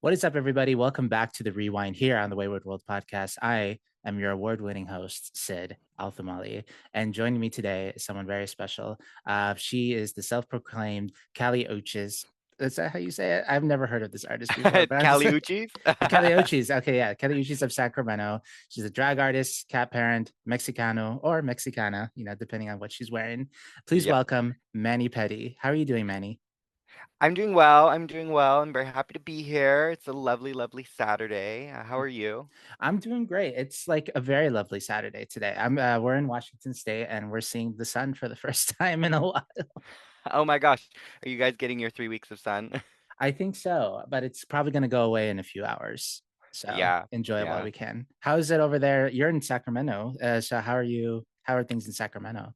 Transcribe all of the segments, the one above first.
What is up, everybody? Welcome back to the Rewind here on the Wayward World podcast. I am your award-winning host, Sid Althamali, and joining me today is someone very special. She is the self-proclaimed Kali Uchis. Is that how you say it? I've never heard of this artist before, but I'm just Kali Uchis? Kali Uchis. Okay, yeah, Kali Uchis of Sacramento. She's a drag artist, cat parent, Mexicano or Mexicana, depending on what she's wearing. Please Yep. welcome Manni Peddi. How are you doing, Manny? I'm doing well. I'm doing well. I'm very happy to be here. It's a lovely, lovely Saturday. How are you? I'm doing great. It's like a very lovely Saturday today. We're in Washington State and we're seeing the sun for the first time in a while. Oh my gosh. Are you guys getting your 3 weeks of sun? I think so, but it's probably going to go away in a few hours. So Yeah. enjoy it while Yeah. we can. How is it over there? You're in Sacramento. So how are you? How are things in Sacramento?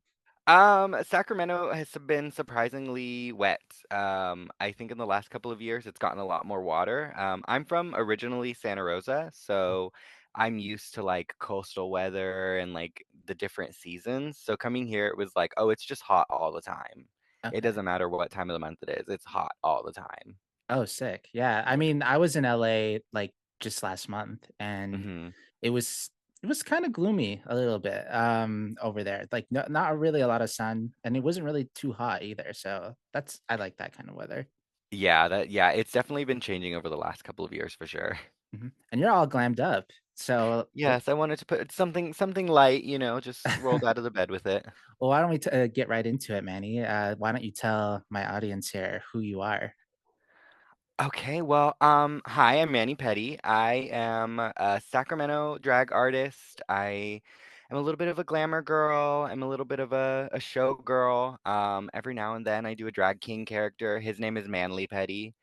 Sacramento has been surprisingly wet. I think in the last couple of years it's gotten a lot more water. I'm from originally Santa Rosa, so I'm used to like coastal weather and like the different seasons. So coming here, it was like, oh, it's just hot all the time. It Okay. doesn't matter what time of the month it is, it's hot all the time. Oh, sick. Yeah. I mean, I was in LA like just last month and Hmm. it was it was kind of gloomy a little bit over there. Like not really a lot of sun and it wasn't really too hot either. So that's I like that kind of weather. Yeah, it's definitely been changing over the last couple of years for sure. And you're all glammed up. So Yes, I wanted to put something light, just rolled out of the bed with it. well, why don't we get right into it, Manny? Why don't you tell my audience here who you are? Okay, well, hi, I'm Manny Peddi. I am a Sacramento drag artist. I am a little bit of a glamour girl. I'm a little bit of a show girl. Every now and then I do a drag king character. His name is Manly Peddi.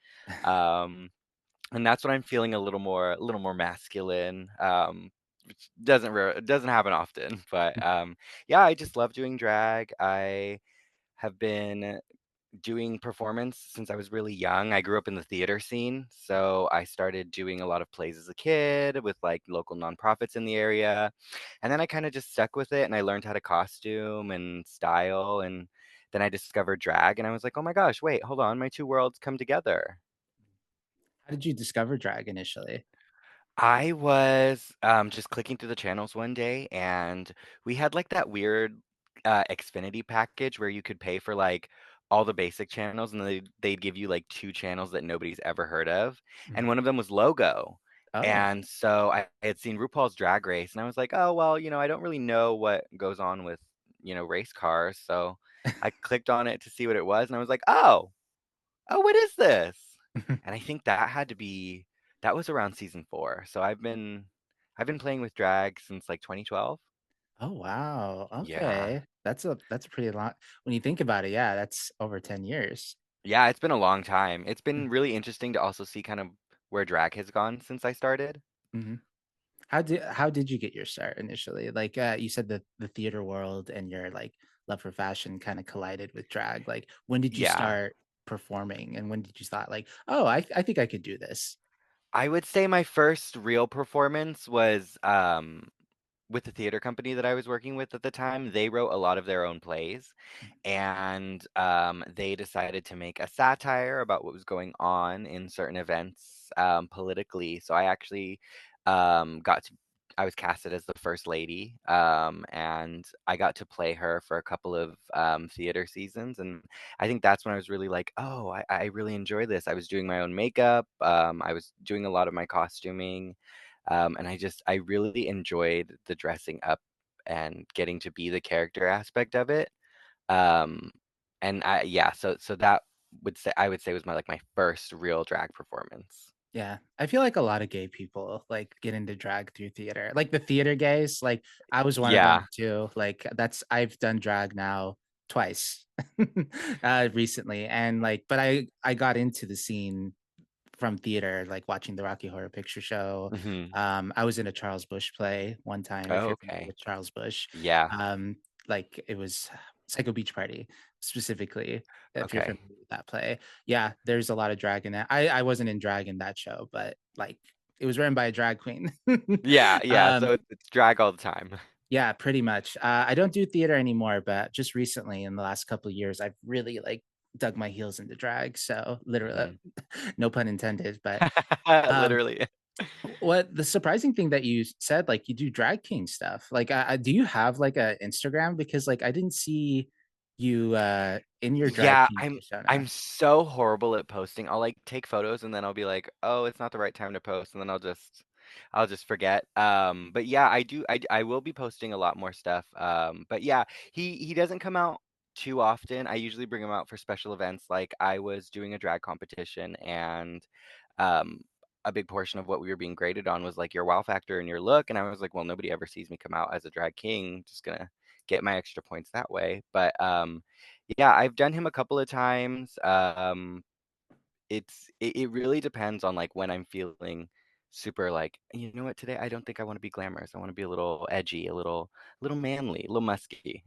Um, and that's when I'm feeling a little more masculine. Which doesn't happen often, but yeah, I just love doing drag. I have been doing performance since I was really young. I grew up in the theater scene, so I started doing a lot of plays as a kid with like local nonprofits in the area. And then I kind of just stuck with it and I learned how to costume and style and then I discovered drag and I was like, "Oh my gosh, wait, hold on, my two worlds come together." How did you discover drag initially? I was just clicking through the channels one day, and we had like that weird Xfinity package where you could pay for like all the basic channels, and they'd give you like two channels that nobody's ever heard of, and Mhm. one of them was Logo. Oh, And so I had seen RuPaul's Drag Race, and I was like, oh well, I don't really know what goes on with race cars, so I clicked on it to see what it was, and I was like, oh, what is this? And I think that was around season 4. So I've been playing with drag since like 2012. oh wow. Yeah. Okay, that's a pretty long. When you think about it, yeah, that's over 10 years. Yeah, it's been a long time. It's been really interesting to also see kind of where drag has gone since I started. Mhm. How did you get your start initially? Like you said the theater world and your like love for fashion kind of collided with drag. Like when did you Yeah. start performing and when did you thought like, oh, I think I could do this? I would say my first real performance was with the theater company that I was working with at the time. They wrote a lot of their own plays, and they decided to make a satire about what was going on in certain events politically. So I actually got to. I was casted as the first lady, and I got to play her for a couple of theater seasons. And I think that's when I was really like, oh, I really enjoy this. I was doing my own makeup. I was doing a lot of my costuming. And I really enjoyed the dressing up and getting to be the character aspect of it. Um, and yeah, so that I would say was my first real drag performance. Yeah, I feel like a lot of gay people like get into drag through theater. Like the theater gays, like I was one of them Yeah. too. Like that's I've done drag now twice recently, and like, but I got into the scene from theater, like watching the Rocky Horror Picture Show. Hmm. I was in a Charles Bush play one time, if Oh, you're familiar okay. with Charles Bush. Yeah. Like it was Psycho Beach Party specifically, if you're Okay. familiar with that play. Yeah, there's a lot of drag in that. I wasn't in drag in that show, but like it was written by a drag queen. Yeah, yeah. um, So it's drag all the time. yeah, pretty much. I don't do theater anymore, but just recently in the last couple of years, I've really like dug my heels into drag. So literally, Mhm. no pun intended. But um, Literally. what the surprising thing that you said, like you do drag king stuff. Like, do you have like a Instagram? Because like I didn't see you in your drag Yeah, king I'm persona. so horrible at posting. I'll like take photos and then I'll be like, "Oh, it's not the right time to post," and then I'll just forget. But yeah, I will be posting a lot more stuff. But yeah, he doesn't come out too often. I usually bring him out for special events. Like I was doing a drag competition and um a big portion of what we were being graded on was like your wow factor and your look, and I was like, well, nobody ever sees me come out as a drag king. Just gonna get my extra points that way. But yeah, I've done him a couple of times. It really depends on like when I'm feeling super like, you know what, today I don't think I want to be glamorous. I want to be a little edgy, a little manly, a little musky.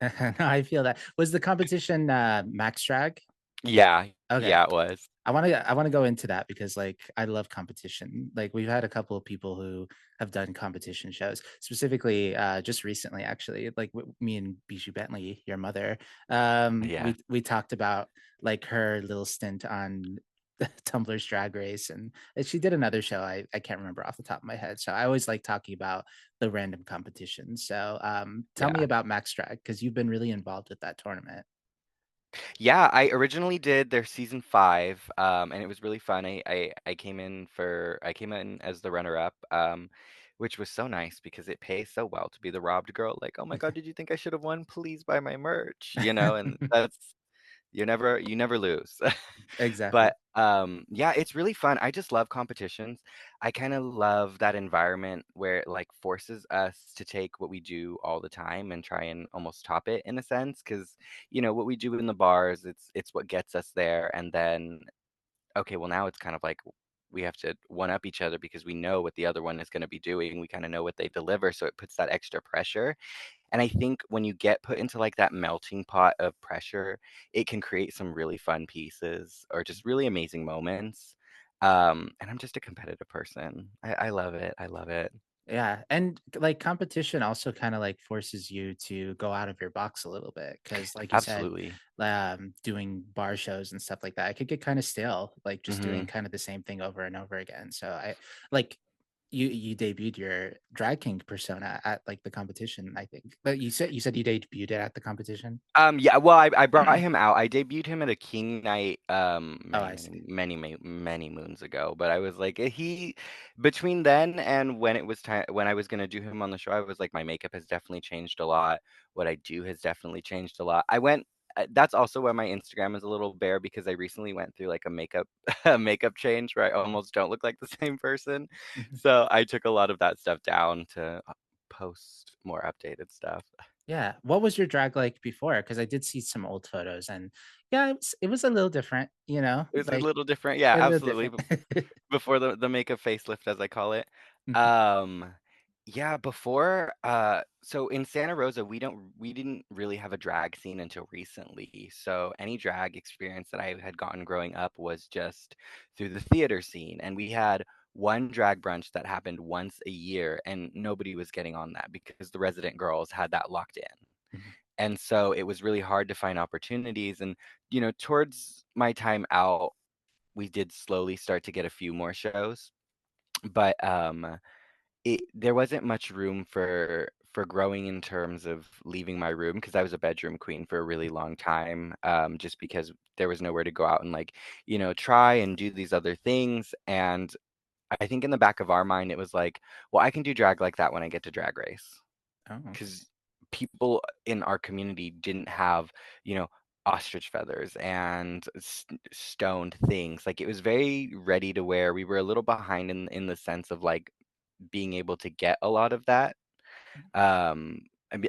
No, I feel that. Was the competition Max Drag? Yeah, Okay. yeah, it was. I want to go into that because like I love competition. Like we've had a couple of people who have done competition shows, specifically just recently actually, like me and Bijou Bentley, your mother. Yeah. We talked about like her little stint on Tumblr's Drag Race, and she did another show I can't remember off the top of my head. So I always like talking about the random competitions. So tell me Yeah. about Max Drag because you've been really involved with that tournament. Yeah, I originally did their season 5, and it was really fun. I came in as the runner-up, which was so nice because it pays so well to be the robbed girl. Like, oh my God, did you think I should have won? Please buy my merch, and that's you never lose. Exactly. But yeah, it's really fun. I just love competitions. I kind of love that environment where it like forces us to take what we do all the time and try and almost top it in a sense. Because what we do in the bars, it's what gets us there. And then okay, well now it's kind of like we have to one up each other because we know what the other one is going to be doing. We kind of know what they deliver, so it puts that extra pressure. And I think when you get put into like that melting pot of pressure, it can create some really fun pieces or just really amazing moments. And I'm just a competitive person. I love it. I love it. Yeah, and like competition also kind of like forces you to go out of your box a little bit because, like you said, Absolutely. doing bar shows and stuff like that, it could get kind of stale, like just doing Hmm. kind of the same thing over and over again. So I like you debuted your drag king persona at like the competition, I think. But you said you debuted it at the competition. Yeah, well, I brought him out. I debuted him at a King night, Oh, many, I many, see. many, many moons ago. But I was like, between then and when it was time, when I was gonna do him on the show, I was like, my makeup has definitely changed a lot. What I do has definitely changed a lot. That's also why my Instagram is a little bare because I recently went through like a makeup, a makeup change where I almost don't look like the same person. Mhm. So I took a lot of that stuff down to post more updated stuff. Yeah. What was your drag like before? Because I did see some old photos, and yeah, it was a little different, It was a like little different. Yeah, a little absolutely. different. Before the makeup facelift, as I call it. Mhm. Um, yeah, before so in Santa Rosa, we didn't really have a drag scene until recently. So any drag experience that I had gotten growing up was just through the theater scene. And we had one drag brunch that happened once a year, and nobody was getting on that because the resident girls had that locked in. Mhm. And so it was really hard to find opportunities. And, towards my time out, we did slowly start to get a few more shows, but there wasn't much room for growing in terms of leaving my room because I was a bedroom queen for a really long time, just because there was nowhere to go out and like, try and do these other things. And I think in the back of our mind, it was like, well, I can do drag like that when I get to Drag Race Oh. because people in our community didn't have, you know, ostrich feathers and stoned things. Like it was very ready to wear. We were a little behind in the sense of like being able to get a lot of that.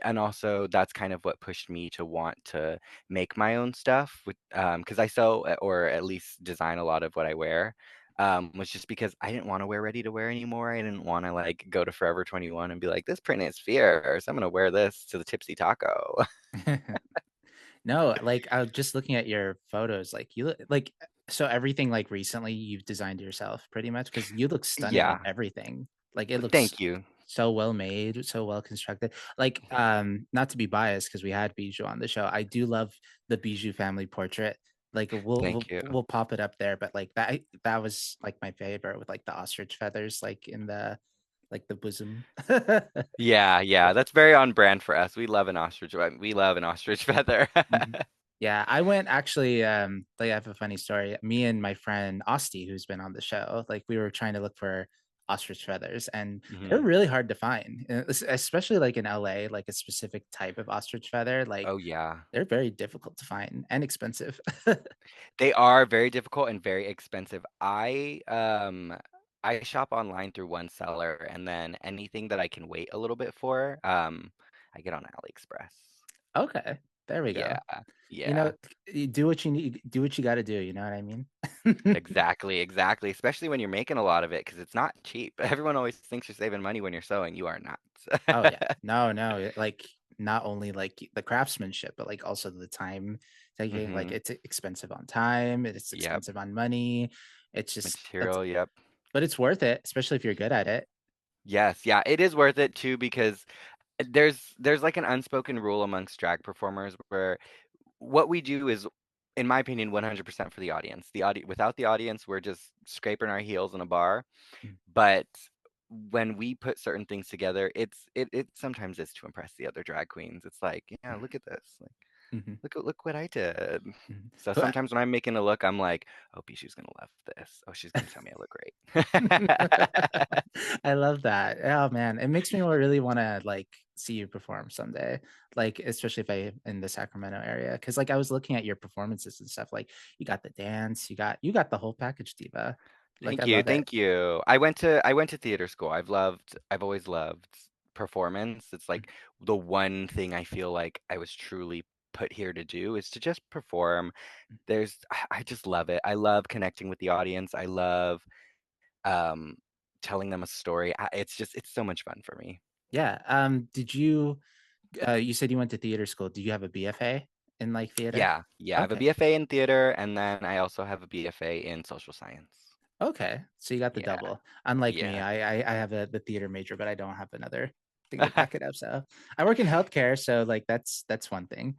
And also that's kind of what pushed me to want to make my own stuff with because I sew or at least design a lot of what I wear. Was just because I didn't want to wear ready to wear anymore. I didn't want to like go to Forever 21 and be like, this print is fierce. I'm gonna wear this to the Tipsy Taco. No, like I was just looking at your photos, like you look like so everything like recently you've designed yourself pretty much because you look stunning in Yeah, everything. Like it looks thank you. so well made, so well constructed. Like not to be biased because we had Bijou on the show. I do love the Bijou family portrait. Like we'll Thank we'll you. we'll pop it up there, but like that was like my favorite with like the ostrich feathers like in the like the bosom. Yeah, yeah, that's very on brand for us. We love an ostrich feather. Mhm. Yeah, I went actually, like I have a funny story. Me and my friend Osty, who's been on the show, like we were trying to look for ostrich feathers and they're Mhm. really hard to find. Especially like in LA, like a specific type of ostrich feather, like Oh, yeah. they're very difficult to find and expensive. They are very difficult and very expensive. I shop online through one seller, and then anything that I can wait a little bit for, I get on AliExpress. Okay, there we go. Yeah, You know, yeah. you do what you need, do what you got to do. You know what I mean? Exactly, exactly. Especially when you're making a lot of it, because it's not cheap. Everyone always thinks you're saving money when you're sewing. You are Oh yeah. not. No, no. Like not only like the craftsmanship, but like also the time taking. Like Hmm. it's expensive on time, it's Yep. expensive on money. It's just that's Material, yep. but it's worth it, especially if you're good at it. Yes, yeah, it is worth it too because there's like an unspoken rule amongst drag performers where what we do is, in my opinion, 100% for the audience. Without the audience, we're just scraping our heels in a bar. Mm, But when we put certain things together, it sometimes is to impress the other drag queens. It's like, yeah, mm, look at this. Like, mhm, look what I did. mhm. So Who- sometimes when I'm making a look, I'm like, oh, Bijou's gonna love this. Oh, she's gonna tell me I look great. I love that. Oh man, it makes me really want to like see you perform someday. Like especially if I in the Sacramento area, because like I was looking at your performances and stuff. Like you got the dance, you got the whole package, diva. Like I Thank you, love it. thank you. I went to theater school. I've always loved performance. It's like the one thing I feel like I was truly put here to do is to just perform. I just love it. I love connecting with the audience. I love um telling them a story. It's so much fun for me. Yeah. Did you you said you went to theater school. Do you have a BFA in like theater? Yeah, yeah. I have a Okay. BFA in theater and then I also have a BFA in social science. Okay. So you got the Yeah, double. Unlike me, yeah. I have the theater major, but I don't have another thing to back it up. So I work in healthcare, so like that's one thing.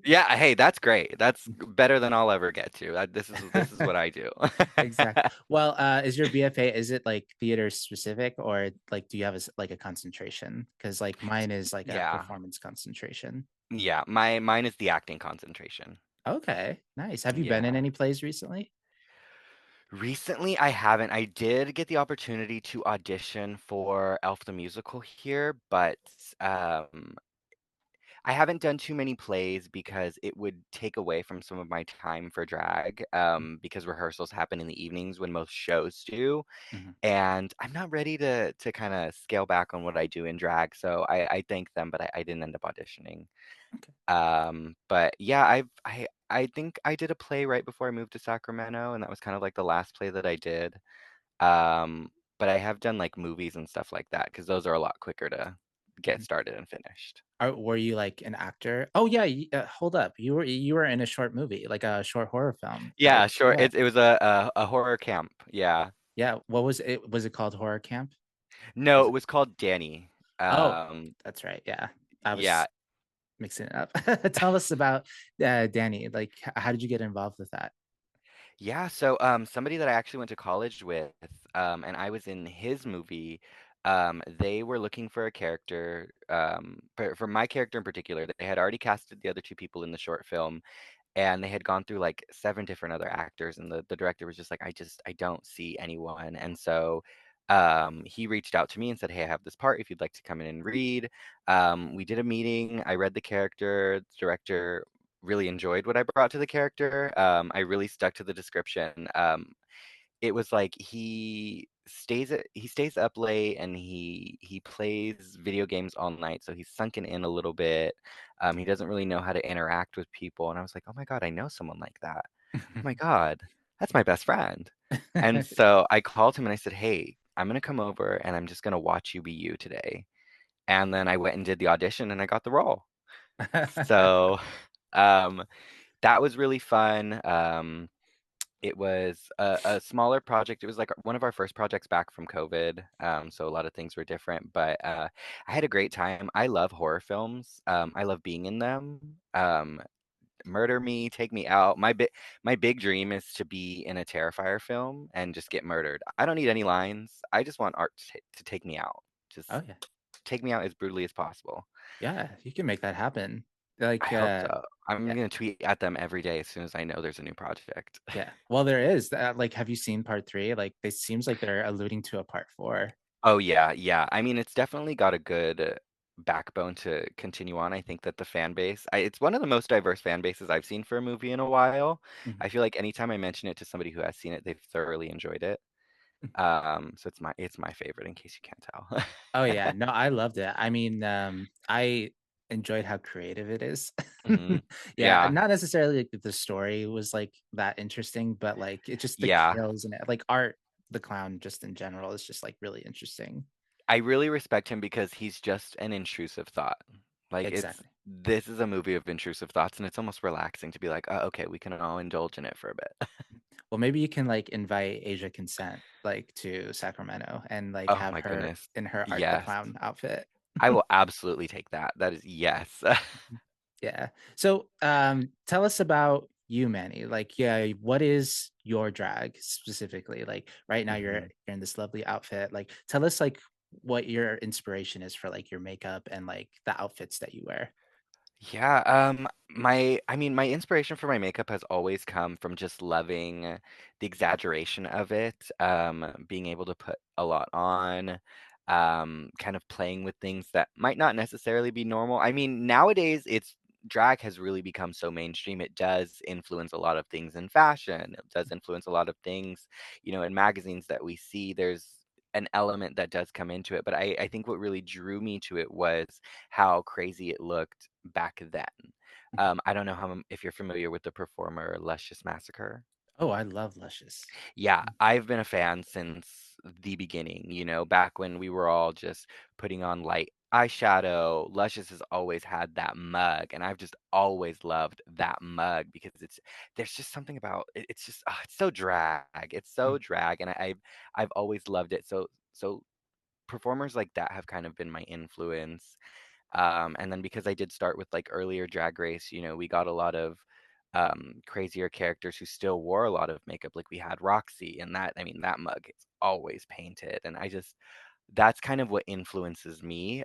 Yeah, hey, that's great. That's better than I'll ever get to. This is what I do. Exactly. Well, is your BFA, is it like theater specific or like do you have like a concentration? Because like mine is like a Yeah. performance concentration. Yeah, mine is the acting concentration. Okay, nice. Have you been in Yeah. any plays recently? Recently, I haven't. I did get the opportunity to audition for Elf the Musical here, but um, I haven't done too many plays because it would take away from some of my time for drag, because rehearsals happen in the evenings when most shows do, Mhm. and I'm not ready to kind of scale back on what I do in drag, so I thank them, but I didn't end up auditioning. Okay. But yeah, I think I did a play right before I moved to Sacramento, and that was kind of like the last play that I did. But I have done like movies and stuff like that because those are a lot quicker to get Mhm. started and finished. Were you like an actor? Oh yeah, hold up. You were in a short movie, like a short horror film, right? Yeah, sure. Yeah. It was a horror camp. Yeah. Yeah. What was it? Was it called Horror Camp? No, Was it it? was called Danny. Oh, that's right. Yeah. I Yeah, was mixing it up. Tell us about Danny. Like how did you get involved with that? yeah. So somebody that I actually went to college with, and I was in his movie. They were looking for a character, for my character in particular. They had already casted the other two people in the short film, and they had gone through like seven different other actors, and the director was just like, I don't see anyone. And so he reached out to me and said, hey, I have this part if you'd like to come in and read. We did a meeting. I read the character. The director really enjoyed what I brought to the character. I really stuck to the description. It was like he stays up late and he plays video games all night, so he's sunken in a little bit. He doesn't really know how to interact with people, and I was like, oh my God, I know someone like that. Oh my God, that's my best friend. And so I called him and I said, hey, I'm gonna come over and I'm just gonna watch you be you today. And then I went and did the audition and I got the role. So um, that was really fun. It was a smaller project. It was like one of our first projects back from COVID. So a lot of things were different, but I had a great time. I love horror films. I love being in them. murder me, take me out. My big dream is to be in a Terrifier film and just get murdered. I don't need any lines. I just want art to take me out. Oh Just yeah. take me out as brutally as possible. Yeah, you can make that happen. I Like hope so. I'm yeah, gonna tweet at them every day as soon as I know there's a new project. yeah. Well, there is. Like, have you seen part three? Like, it seems like they're alluding to a part four. Oh yeah, yeah. I mean, it's definitely got a good backbone to continue on. I think that the fan base, it's one of the most diverse fan bases I've seen for a movie in a while. Mhm. I feel like anytime I mention it to somebody who has seen it, they've thoroughly enjoyed it. So it's my favorite, in case you can't tell. Oh yeah, no, I loved it. I mean, I enjoyed how creative it is. hmm Yeah, Yeah, not necessarily like the story was like that interesting, but like it just the yeah. kills and it, like Art the clown just in general is just like really interesting. I really respect him because he's just an intrusive thought. Like Exactly. this is a movie of intrusive thoughts, and it's almost relaxing to be like, oh, okay, we can all indulge in it for a bit. Well, maybe you can like invite Asia Consent like to Sacramento and like Oh have my her goodness. in her Art the Yes. Clown outfit. I will absolutely take that. That is yes. Yeah. So, tell us about you, Manny. Like, yeah, what is your drag specifically? Like, right now you're Mhm. in this lovely outfit. Like, tell us like what your inspiration is for like your makeup and like the outfits that you wear. Yeah, I mean, my inspiration for my makeup has always come from just loving the exaggeration of it, being able to put a lot on, kind of playing with things that might not necessarily be normal. I mean, nowadays it's drag has really become so mainstream. It does influence a lot of things in fashion. It does influence a lot of things, in magazines that we see. There's an element that does come into it, but I think what really drew me to it was how crazy it looked back then. I don't know if you're familiar with the performer Luscious Massacre. Oh, I love Luscious. Yeah, I've been a fan since the beginning, back when we were all just putting on light eyeshadow. Luscious has always had that mug, and I've just always loved that mug because there's just something about it, it's just it's so drag. It's so drag, and I've always loved it. So performers like that have kind of been my influence. And then because I did start with like earlier Drag Race, we got a lot of crazier characters who still wore a lot of makeup. Like we had Roxy, and I mean, that mug is always painted. And that's kind of what influences me.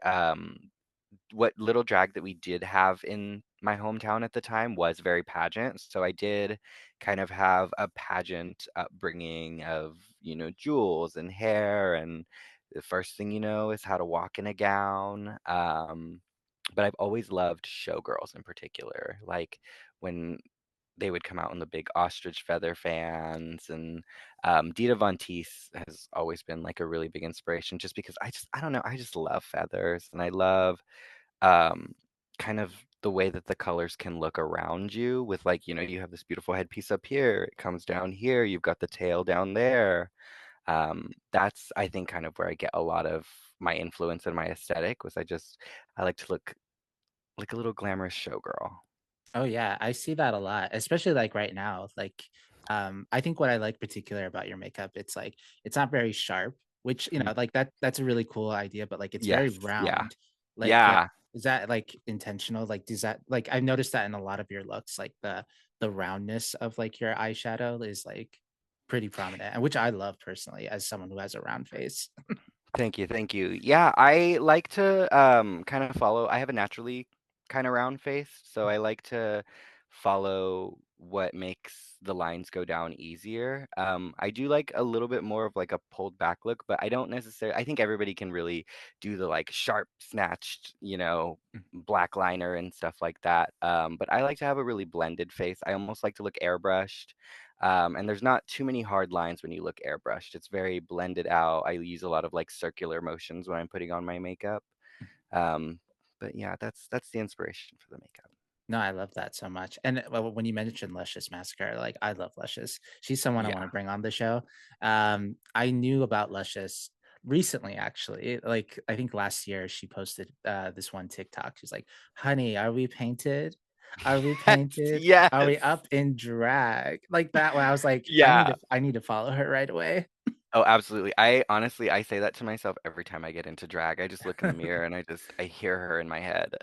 What little drag that we did have in my hometown at the time was very pageant. So I did kind of have a pageant upbringing of, jewels and hair. And the first thing you know is how to walk in a gown. But I've always loved showgirls in particular. Like when they would come out in the big ostrich feather fans, and Dita Von Teese has always been like a really big inspiration just because I don't know, I just love feathers, and I love um, kind of the way that the colors can look around you with, like, you have this beautiful headpiece up here, it comes down here, you've got the tail down there. That's, I think, kind of where I get a lot of my influence and my aesthetic was I like to look like a little glamorous showgirl. Oh yeah, I see that a lot, especially like right now. Like, I think what I like particular about your makeup, it's like it's not very sharp, which Mhm. like that's a really cool idea, but like it's very Yes, yeah. round. Like, Yeah. is that like intentional? Like, does that like I've noticed that in a lot of your looks, like the roundness of like your eyeshadow is like pretty prominent, and which I love personally as someone who has a round face. Thank you, thank you. Yeah, I like to kind of follow. I have a naturally kind of round face, so I like to follow what makes the lines go down easier. I do like a little bit more of like a pulled back look, but I don't necessarily. I think everybody can really do the like sharp snatched, black liner and stuff like that. But I like to have a really blended face. I almost like to look airbrushed. And there's not too many hard lines when you look airbrushed. It's very blended out. I use a lot of like circular motions when I'm putting on my makeup. Um, but yeah, that's the inspiration for the makeup. No, I love that so much. And when you mentioned Luscious Massacre, like I love Luscious. She's someone I want Yeah. to bring on the show. I knew about Luscious recently, actually. Like I think last year she posted this one TikTok. She's like, "Honey, are we painted? Are we painted? Yes, Are we yes. up in drag?" Like that. When I was like, Yeah. I need to follow her right away. Oh, absolutely. I honestly, I say that to myself every time I get into drag. I just look in the mirror and I hear her in my head.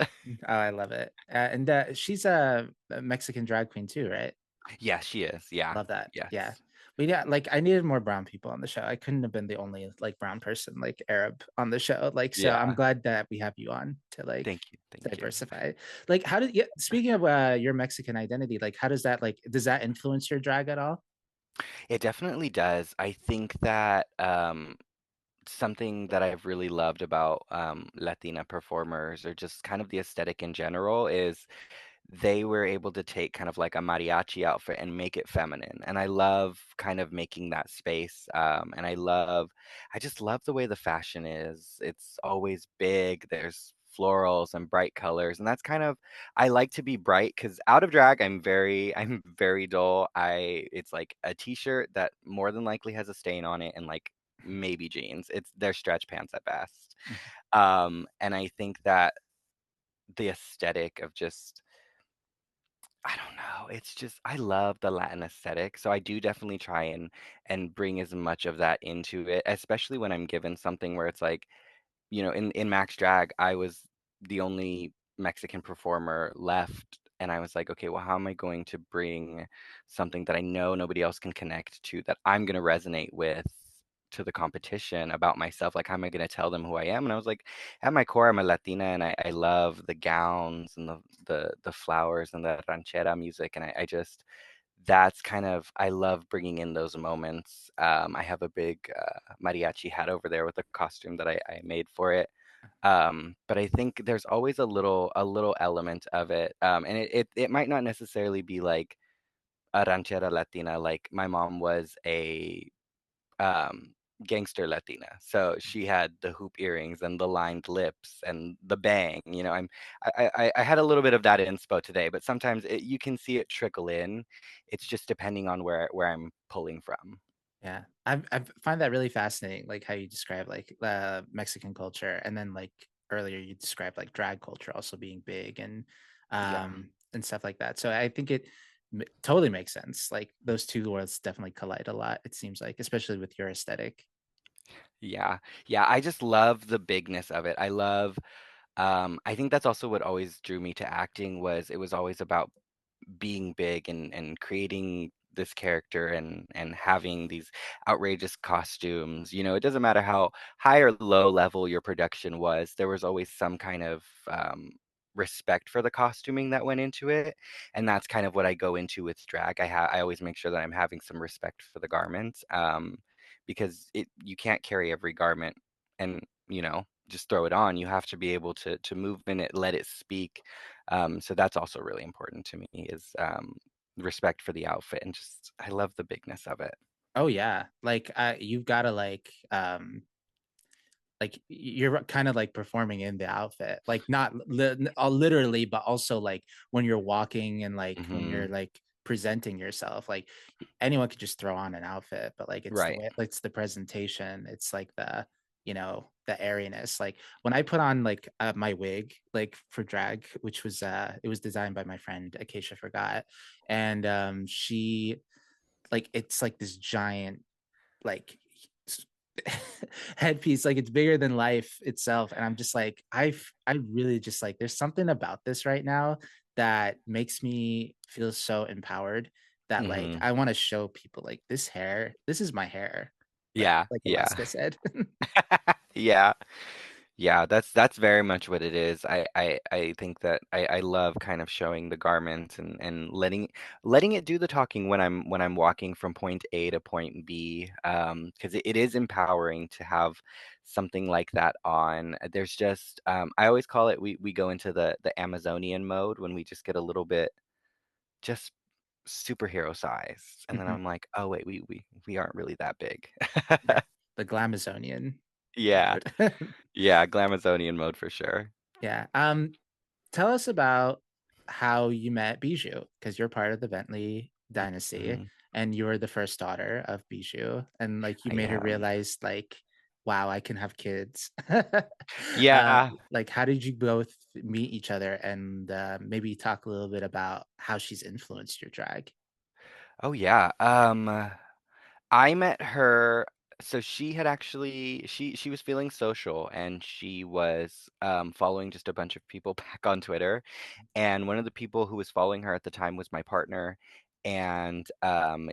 Oh, I love it. And she's a Mexican drag queen too, right? Yeah, she is. Yeah. Love that. Yeah. Yes. But yeah, like I needed more brown people on the show. I couldn't have been the only like brown person, like Arab on the show. Like, so I'm Yeah. glad that we have you on to like Thank you. Thank you. diversify. Like, how did yeah, speaking of your Mexican identity, like how does that influence your drag at all? It definitely does. I think that something that I've really loved about Latina performers or just kind of the aesthetic in general is they were able to take kind of like a mariachi outfit and make it feminine. And I love kind of making that space. And I just love the way the fashion is. It's always big. There's florals and bright colors. And that's kind of, I like to be bright because out of drag, I'm very dull. It's like a t-shirt that more than likely has a stain on it and like maybe jeans. They're stretch pants at best. Mhm. And I think that the aesthetic of just I don't know. It's just I love the Latin aesthetic, so I do definitely try and bring as much of that into it, especially when I'm given something where it's like, in Max Drag, I was the only Mexican performer left, and I was like, okay, well, how am I going to bring something that I know nobody else can connect to that I'm going to resonate with to the competition about myself? Like, how am I going to tell them who I am? And I was like, at my core, I'm a Latina, and I love the gowns and the flowers and the ranchera music, and I just that's kind of I love bringing in those moments. I have a big mariachi hat over there with a costume that I made for it. But I think there's always a little element of it, and it might not necessarily be like a ranchera Latina. Like my mom was a um, gangster Latina, so she had the hoop earrings and the lined lips and the bang. I had a little bit of that inspo today, but sometimes you can see it trickle in. It's just depending on where I'm pulling from. Yeah, I find that really fascinating, like how you describe like Mexican culture, and then like earlier you described like drag culture also being big Yeah. and stuff like that. So I think it totally makes sense. Like those two worlds definitely collide a lot. It seems like, especially with your aesthetic. Yeah. Yeah, I just love the bigness of it. I think that's also what always drew me to acting was it was always about being big and creating this character and having these outrageous costumes. It doesn't matter how high or low level your production was, there was always some kind of respect for the costuming that went into it. And that's kind of what I go into with drag. I always make sure that I'm having some respect for the garments, because you can't carry every garment and just throw it on. You have to be able to move in it, let it speak. So that's also really important to me is respect for the outfit and just I love the bigness of it. Oh yeah, like you've got to like you're kind of like performing in the outfit, like not literally, but also like when you're walking and like when Hmm. you're like presenting yourself, like anyone could just throw on an outfit, but like it's the Right. way, it's the presentation, it's like the airiness. Like when I put on like my wig like for drag, which was it was designed by my friend Acacia Forgot, and she like it's like this giant like headpiece, like it's bigger than life itself, and I'm just like I really just like there's something about this right now that makes me feel so empowered that like Hmm. I want to show people like this hair, this is my hair, Yeah. like Yeah. Alaska said. Yeah. Yeah, that's very much what it is. I think that I love kind of showing the garment and letting it do the talking when I'm walking from point A to point B, because it is empowering to have something like that on. There's just I always call it we go into the Amazonian mode when we just get a little bit just superhero sized, and then Mhm. I'm like, oh wait, we aren't really that big. Yeah, the Glamazonian Yeah, mode. yeah, Glamazonian mode for sure. Yeah. Tell us about how you met Bijou, because you're part of the Bentley dynasty Mhm. and you're the first daughter of Bijou. And like you I made her am. realize like, wow, I can have kids. Yeah. Like how did you both meet each other, and maybe talk a little bit about how she's influenced your drag? Oh, yeah. I met her. So she had actually she was feeling social and she was following just a bunch of people back on Twitter. And one of the people who was following her at the time was my partner. And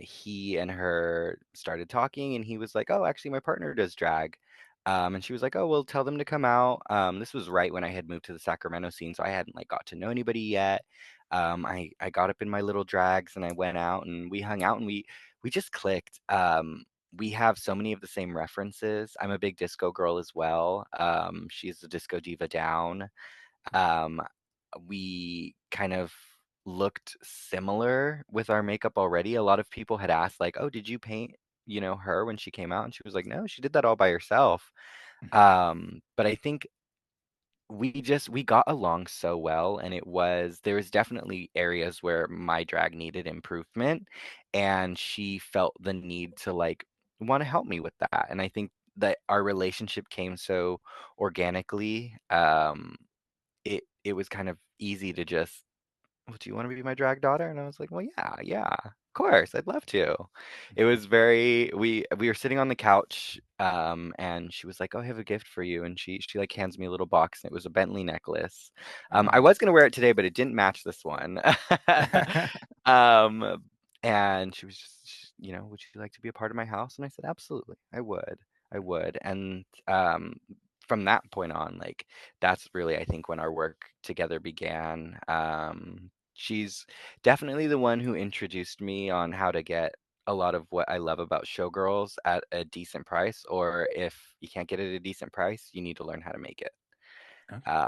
he and her started talking, and he was like, "Oh, actually, my partner does drag." And she was like, "Oh, well, tell them to come out." This was right when I had moved to the Sacramento scene, so I hadn't like got to know anybody yet. I got up in my little drags and I went out and we hung out and we just clicked. We have so many of the same references. I'm a big disco girl as well. She's a disco diva down. Um, we kind of looked similar with our makeup already. A lot of people had asked, like, "Oh, did you paint, her when she came out?" And she was like, "No, she did that all by herself." But I think we got along so well, and there was definitely areas where my drag needed improvement, and she felt the need to like want to help me with that. And I think that our relationship came so organically. It was kind of easy to just, "Well, do you want to be my drag daughter?" And I was like, "Well, yeah, yeah, of course, I'd love to." It was very we were sitting on the couch, and she was like, "Oh, I have a gift for you," and she like hands me a little box, and it was a Bentley necklace. I Oh. was gonna wear it today, but it didn't match this one. Um, and she was just, "Would you like to be a part of my house?" And I said, "Absolutely, I would, I would." And from that point on, like that's really, I think, when our work together began. She's definitely the one who introduced me on how to get a lot of what I love about showgirls at a decent price, or if you can't get it at a decent price, you need to learn how to make it. Okay.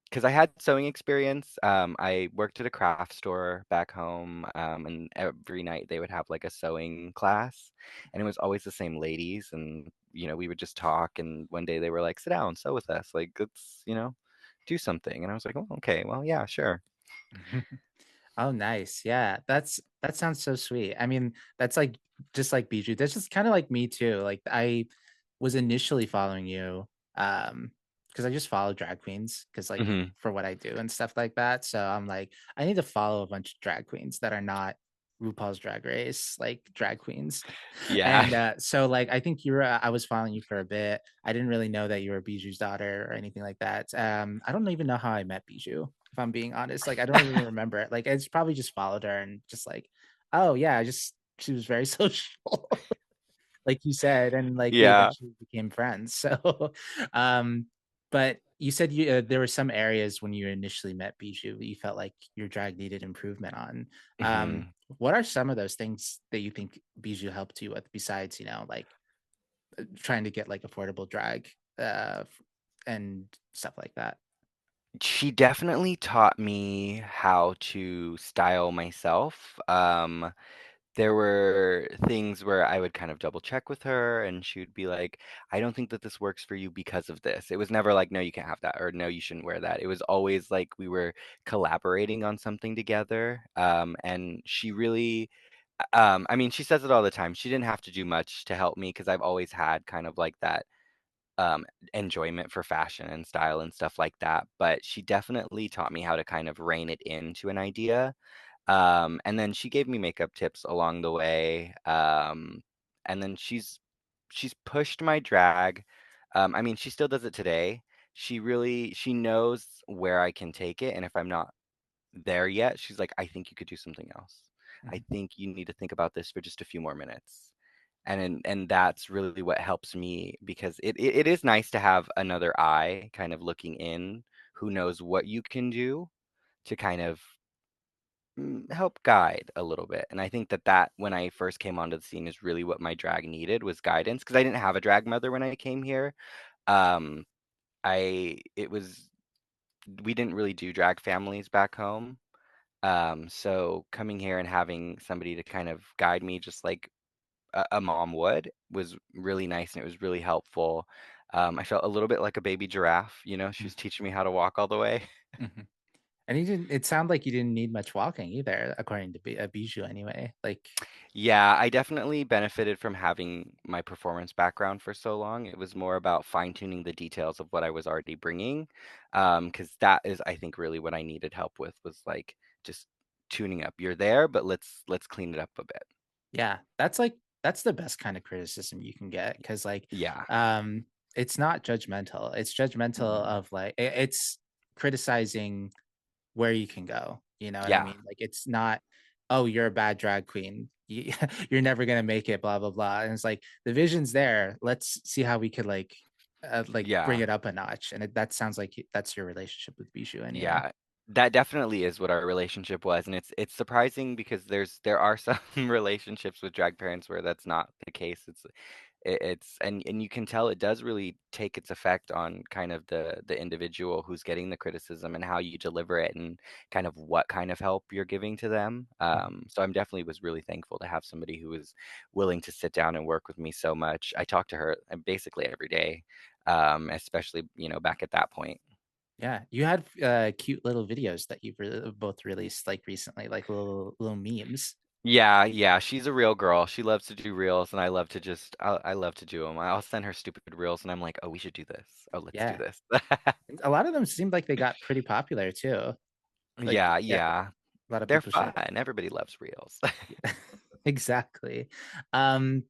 Because I had sewing experience. I worked at a craft store back home, and every night they would have like a sewing class, and it was always the same ladies, and we would just talk. And one day they were like, "Sit down, sew with us. Like, let's do something." And I was like, "Oh, okay, well, yeah, sure." Oh, nice. Yeah, that sounds so sweet. I mean, that's like just like Bijou. That's just kind of like me too. Like I was initially following you because I just follow drag queens because like Hmm. for what I do and stuff like that. So I'm like, I need to follow a bunch of drag queens that are not RuPaul's Drag Race, like drag queens. Yeah. And so like I think I was following you for a bit. I didn't really know that you were Bijou's daughter or anything like that. I don't even know how I met Bijou, if I'm being honest. Like I don't even remember it. Like I just probably just followed her and just like, oh yeah, I just she was very social, like you said, and like we Yeah. eventually became friends. So, um, but you said there were some areas when you initially met Bijou that you felt like your drag needed improvement on. Hmm. What are some of those things that you think Bijou helped you with besides, like trying to get like affordable drag and stuff like that? She definitely taught me how to style myself. There were things where I would kind of double check with her, and she would be like, "I don't think that this works for you because of this." It was never like, "No, you can't have that," or "No, you shouldn't wear that." It was always like we were collaborating on something together. And she really, I mean, she says it all the time. She didn't have to do much to help me because I've always had kind of like that um, enjoyment for fashion and style and stuff like that. But she definitely taught me how to kind of rein it into an idea. And then she gave me makeup tips along the way. And then she's pushed my drag. I mean, she still does it today. She knows where I can take it, and if I'm not there yet, she's like, "I think you could do something else. I Mhm. think you need to think about this for just a few more minutes." And that's really what helps me because it is nice to have another eye kind of looking in who knows what you can do to kind of help guide a little bit. And I think that when I first came onto the scene is really what my drag needed was guidance because I didn't have a drag mother when I came here. Um, I it was we didn't really do drag families back home. So coming here and having somebody to kind of guide me just like a mom would was really nice and it was really helpful. I felt a little bit like a baby giraffe, she was teaching me how to walk all the way. Mhm. And you didn't. It sounded like you didn't need much walking either, according to Bijou. Anyway, like, Yeah, I definitely benefited from having my performance background for so long. It was more about fine-tuning the details of what I was already bringing, because that is, I think, really what I needed help with was like just tuning up. You're there, but let's clean it up a bit. yeah, that's like that's the best kind of criticism you can get because like Yeah. um it's not judgmental. It's judgmental of like it's criticizing where you can go. You know what I Yeah. mean? Like it's not, oh, you're a bad drag queen. You're never gonna make it, blah blah blah. And it's like the vision's there. Let's see how we could like bring Yeah. it up a notch. And that sounds like that's your relationship with Bijou anyway. Yeah. That definitely is what our relationship was, and it's surprising because there are some relationships with drag parents where that's not the case. It's and you can tell it does really take its effect on kind of the individual who's getting the criticism and how you deliver it and kind of what kind of help you're giving to them. Mhm. So I'm definitely was really thankful to have somebody who was willing to sit down and work with me so much. I talk to her basically every day, especially, back at that point. Yeah, you had cute little videos that you've both released like recently, like little memes. Yeah, yeah, she's a real girl. She loves to do reels, and I love to I love to do them. I'll send her stupid reels, and I'm like, oh, we should do this. Oh, let's do Yeah, this. and a lot of them seemed like they got pretty popular too. Like, Yeah, yeah, yeah. a lot of They're people shared. fun. Everybody loves reels. Yeah, exactly. Um,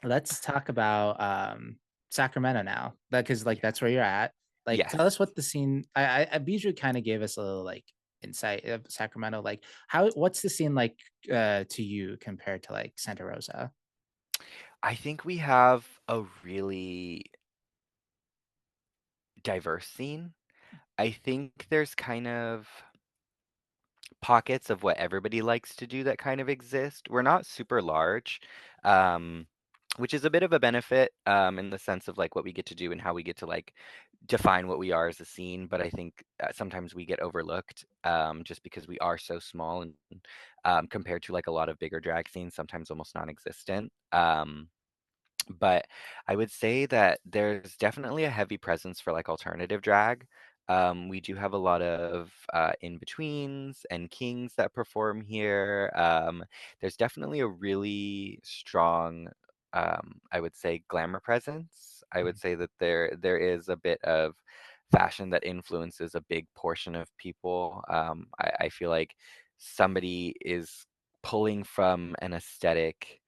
let's talk about Sacramento now, because like Yeah. that's where you're at. Like, tell Yes. us what the scene. I Bijou kind of gave us a little like insight of Sacramento. Like, what's the scene like to you compared to like Santa Rosa? I think we have a really diverse scene. I think there's kind of pockets of what everybody likes to do that kind of exist. We're not super large, um, which is a bit of a benefit in the sense of like what we get to do and how we get to like define what we are as a scene. But I think sometimes we get overlooked just because we are so small and compared to like a lot of bigger drag scenes, sometimes almost non-existent. But I would say that there's definitely a heavy presence for like alternative drag. We do have a lot of in-betweens and kings that perform here. There's definitely a really strong, I would say, glamour presence. I would Mhm. say that there is a bit of fashion that influences a big portion of people. I feel like somebody is pulling from an aesthetic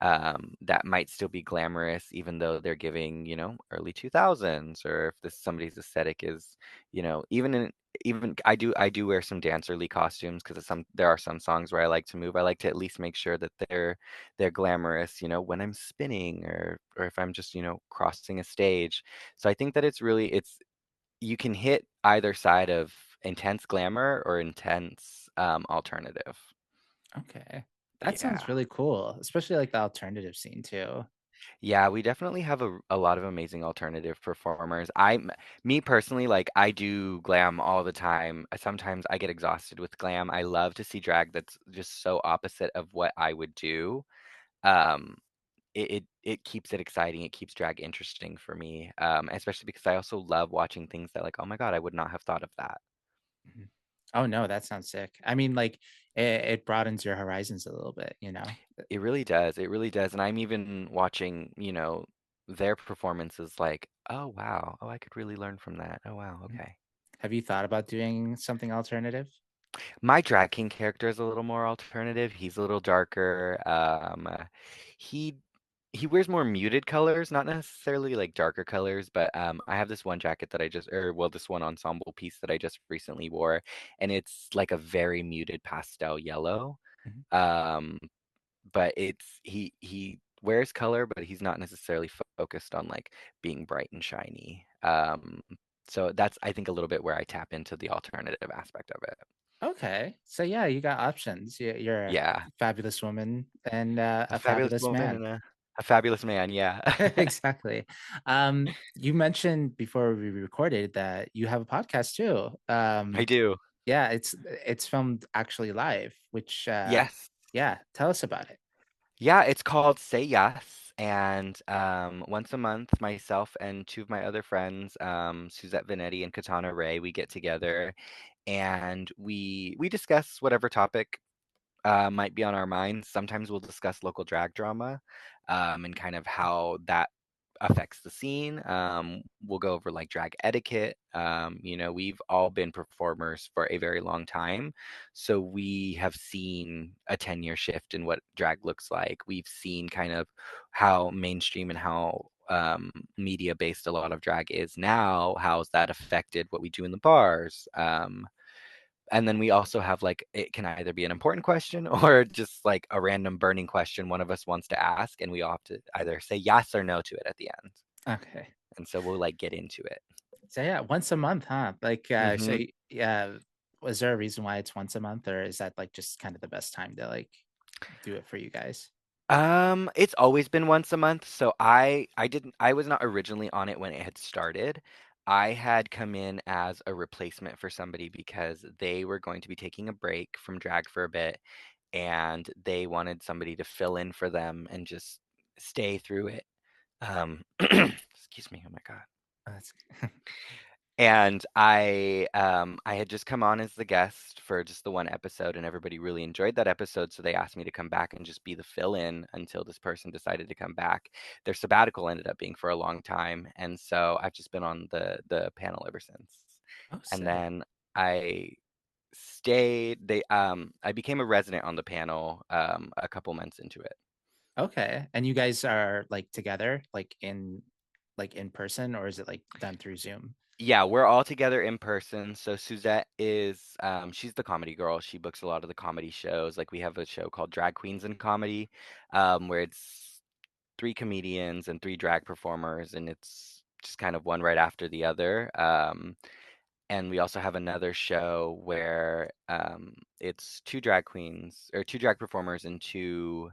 that might still be glamorous, even though they're giving, early 2000s, or if this somebody's aesthetic is, even I do wear some dancerly costumes because there are some songs where I like to move. I like to at least make sure that they're glamorous, when I'm spinning or if I'm just, crossing a stage. So I think that it's you can hit either side of intense glamour or intense alternative. Okay, that sounds Yeah. really cool, especially like the alternative scene too. Yeah, we definitely have a lot of amazing alternative performers. Me personally, like I do glam all the time. Sometimes I get exhausted with glam. I love to see drag that's just so opposite of what I would do. Um, it keeps it exciting. It keeps drag interesting for me. Especially because I also love watching things that like, oh my God, I would not have thought of that. Mhm. Oh no, that sounds sick. I mean, like it broadens your horizons a little bit, you know? It really does. It really does. And I'm even watching, their performances like, oh wow, oh I could really learn from that. Oh wow, Mhm. okay. Have you thought about doing something alternative? My drag king character is a little more alternative. He's a little darker. He he wears more muted colors, not necessarily like darker colors, but I have this one jacket that this one ensemble piece that I just recently wore, and it's like a very muted pastel yellow. Mhm. Um, but he wears color, but he's not necessarily focused on like being bright and shiny. So that's I think a little bit where I tap into the alternative aspect of it. Okay. So yeah, you got options. You're a Yeah. fabulous woman and A a fabulous fabulous woman man. and a fabulous man, yeah. Exactly. You mentioned before we recorded that you have a podcast too. I do. Yeah, it's filmed actually live, which Yes. yeah, tell us about it. Yeah, it's called Say Yes, and, once a month, myself and 2 of my other friends, Suzette Vanetti and Katana Ray, we get together, and we discuss whatever topic, might be on our minds. Sometimes we'll discuss local drag drama, and kind of how that affects the scene. We'll go over like drag etiquette. We've all been performers for a very long time, so we have seen a 10-year shift in what drag looks like. We've seen kind of how mainstream and how media based a lot of drag is now. How's that affected what we do in the bars? And then we also have like it can either be an important question or just like a random burning question one of us wants to ask, and we all have to either say yes or no to it at the end. Okay. And so we'll like get into it. So yeah, once a month, huh? Like, hmm yeah, was there a reason why it's once a month, or is that like just kind of the best time to like do it for you guys? it's always been once a month. So I was not originally on it when it had started. I had come in as a replacement for somebody because they were going to be taking a break from drag for a bit, and they wanted somebody to fill in for them and just stay through it. Excuse me. Oh my God. That's And I had just come on as the guest for just the one episode, and everybody really enjoyed that episode, so they asked me to come back and just be the fill-in until this person decided to come back. Their sabbatical ended up being for a long time, and so I've just been on the panel ever since. oh And sick. then I I became a resident on the panel a couple months into it. Okay, and you guys are like together, like in person, or is it like done through Zoom? Yeah, we're all together in person. So Suzette is she's the comedy girl. She books a lot of the comedy shows. Like we have a show called Drag Queens in Comedy, where it's three comedians and three drag performers, and it's just kind of one right after the other. And we also have another show where it's two drag queens or two drag performers and two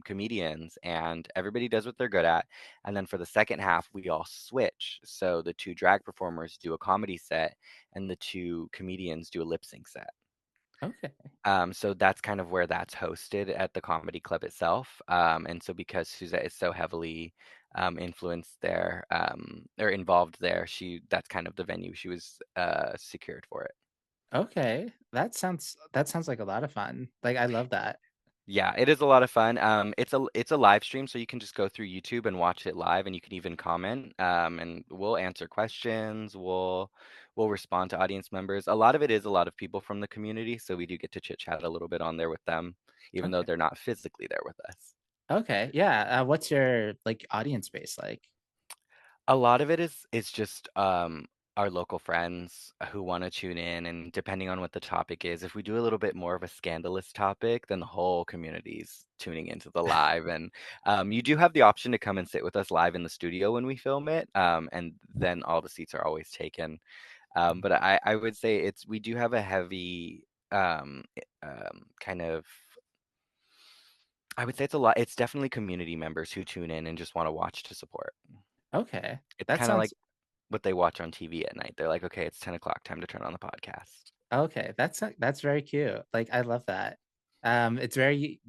comedians, and everybody does what they're good at. And then for the second half, we all switch. So the two drag performers do a comedy set, and the two comedians do a lip sync set. Okay. So that's kind of where that's hosted at the comedy club itself. And so because Suzette is so heavily influenced there or involved there, that's kind of the venue she was secured for it. Okay. That sounds like a lot of fun. Like I love that. Yeah, it is a lot of fun. It's a live stream, so you can just go through YouTube and watch it live, and you can even comment. And we'll answer questions. We'll respond to audience members. A lot of it is a lot of people from the community, so we do get to chit chat a little bit on there with them, even though Okay. they're not physically there with us. Okay. Yeah. What's your like audience base like? A lot of it is just our local friends who want to tune in, and depending on what the topic is, if we do a little bit more of a scandalous topic, then the whole community's tuning into the live. And you do have the option to come and sit with us live in the studio when we film it, and then all the seats are always taken. But I would say we do have a heavy kind of. I would say it's a lot. It's definitely community members who tune in and just want to watch to support. Okay. It's That kind of like sounds what they watch on TV at night. They're like, okay, it's 10 o'clock, time to turn on the podcast. okay. That's very cute. Like I love that. It's very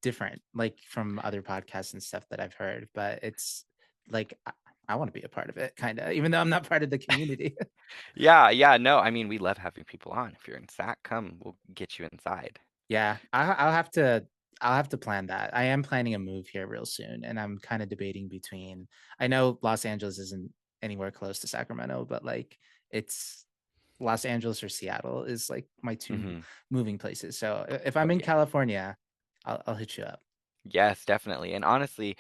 different like from other podcasts and stuff that I've heard, but it's like I want to be a part of it kind of, even though I'm not part of the community. Yeah, yeah, no, I mean, we love having people on. If you're in SAC, come, we'll get you inside. Yeah, I'll have to plan that. I am planning a move here real soon, and I'm kind of debating between. I know Los Angeles isn't anywhere close to Sacramento, but like it's Los Angeles or Seattle is like my two hmm moving places. So if I'm Oh, in yeah. California, I'll hit you up. Yes, definitely. And honestly,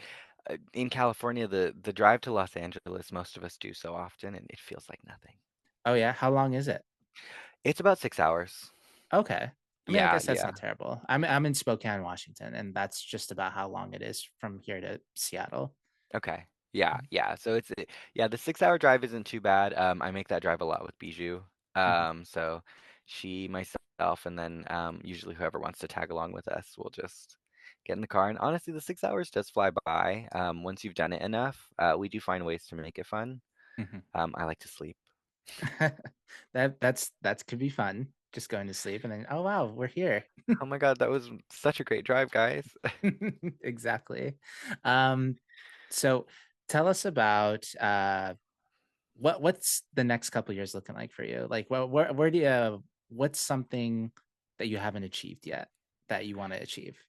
in California, the drive to Los Angeles, most of us do so often, and it feels like nothing. Oh yeah, how long is it? It's about 6 hours. Okay. I mean, I Yeah, guess that's yeah. not terrible. I'm in Spokane, Washington, and that's just about how long it is from here to Seattle. Okay. Yeah, yeah. So yeah, the 6 hour drive isn't too bad. I make that drive a lot with Bijou. Mhm, So she, myself, and then usually whoever wants to tag along with us will just get in the car. And honestly, the 6 hours does fly by. Once you've done it enough, we do find ways to make it fun. mhm. I like to sleep. That could be fun. Just going to sleep and then, oh wow, we're here. Oh my God, that was such a great drive, guys. Exactly. Um, so tell us about what's the next couple years looking like for you? Like, where do you what's something that you haven't achieved yet that you want to achieve?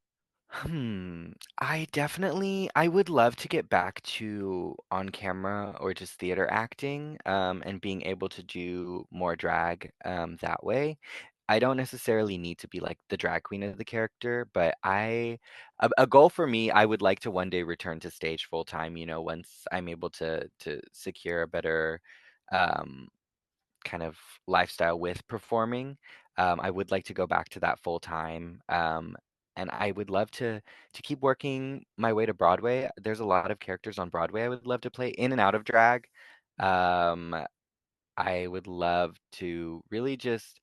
I would love to get back to on camera or just theater acting, and being able to do more drag, that way. I don't necessarily need to be like the drag queen of the character, but a goal for me, I would like to one day return to stage full time, once I'm able to secure a better, um, kind of lifestyle with performing. I would like to go back to that full time. And I would love to keep working my way to Broadway. There's a lot of characters on Broadway I would love to play in and out of drag. Um, I would love to really just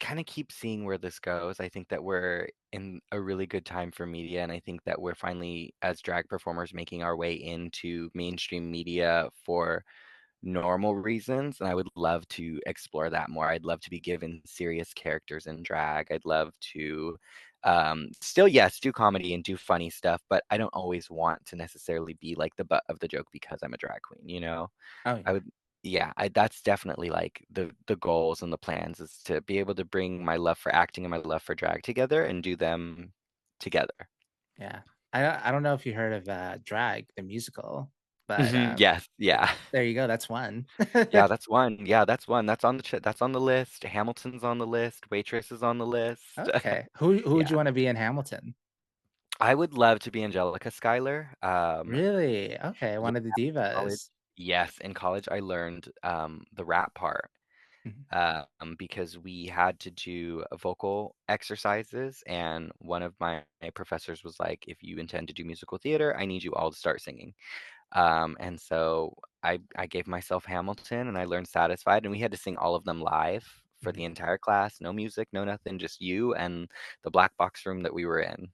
kind of keep seeing where this goes. I think that we're in a really good time for media, and I think that we're finally, as drag performers, making our way into mainstream media for normal reasons, and I would love to explore that more. I'd love to be given serious characters in drag. I'd love to still, yes, do comedy and do funny stuff, but I don't always want to necessarily be like the butt of the joke because I'm a drag queen, you know? Oh I yeah. would, yeah, that's definitely like the goals and the plans is to be able to bring my love for acting and my love for drag together and do them together. Yeah. I don't know if you heard of Drag, the musical, but Yes, yeah. there you go. That's one. Yeah, that's one. Yeah, that's one. That's on the list. Hamilton's on the list. Waitress is on the list. Okay. Who would Yeah. you want to be in Hamilton? I would love to be Angelica Schuyler. Really? Okay, Yeah, one of the college. divas. Yes, in college I learned the rap part Mhm, because we had to do vocal exercises, and one of my professors was like, "If you intend to do musical theater, I need you all to start singing." And so I gave myself Hamilton and I learned Satisfied, and we had to sing all of them live for mhm. the entire class. No music, no nothing, just you and the black box room that we were in.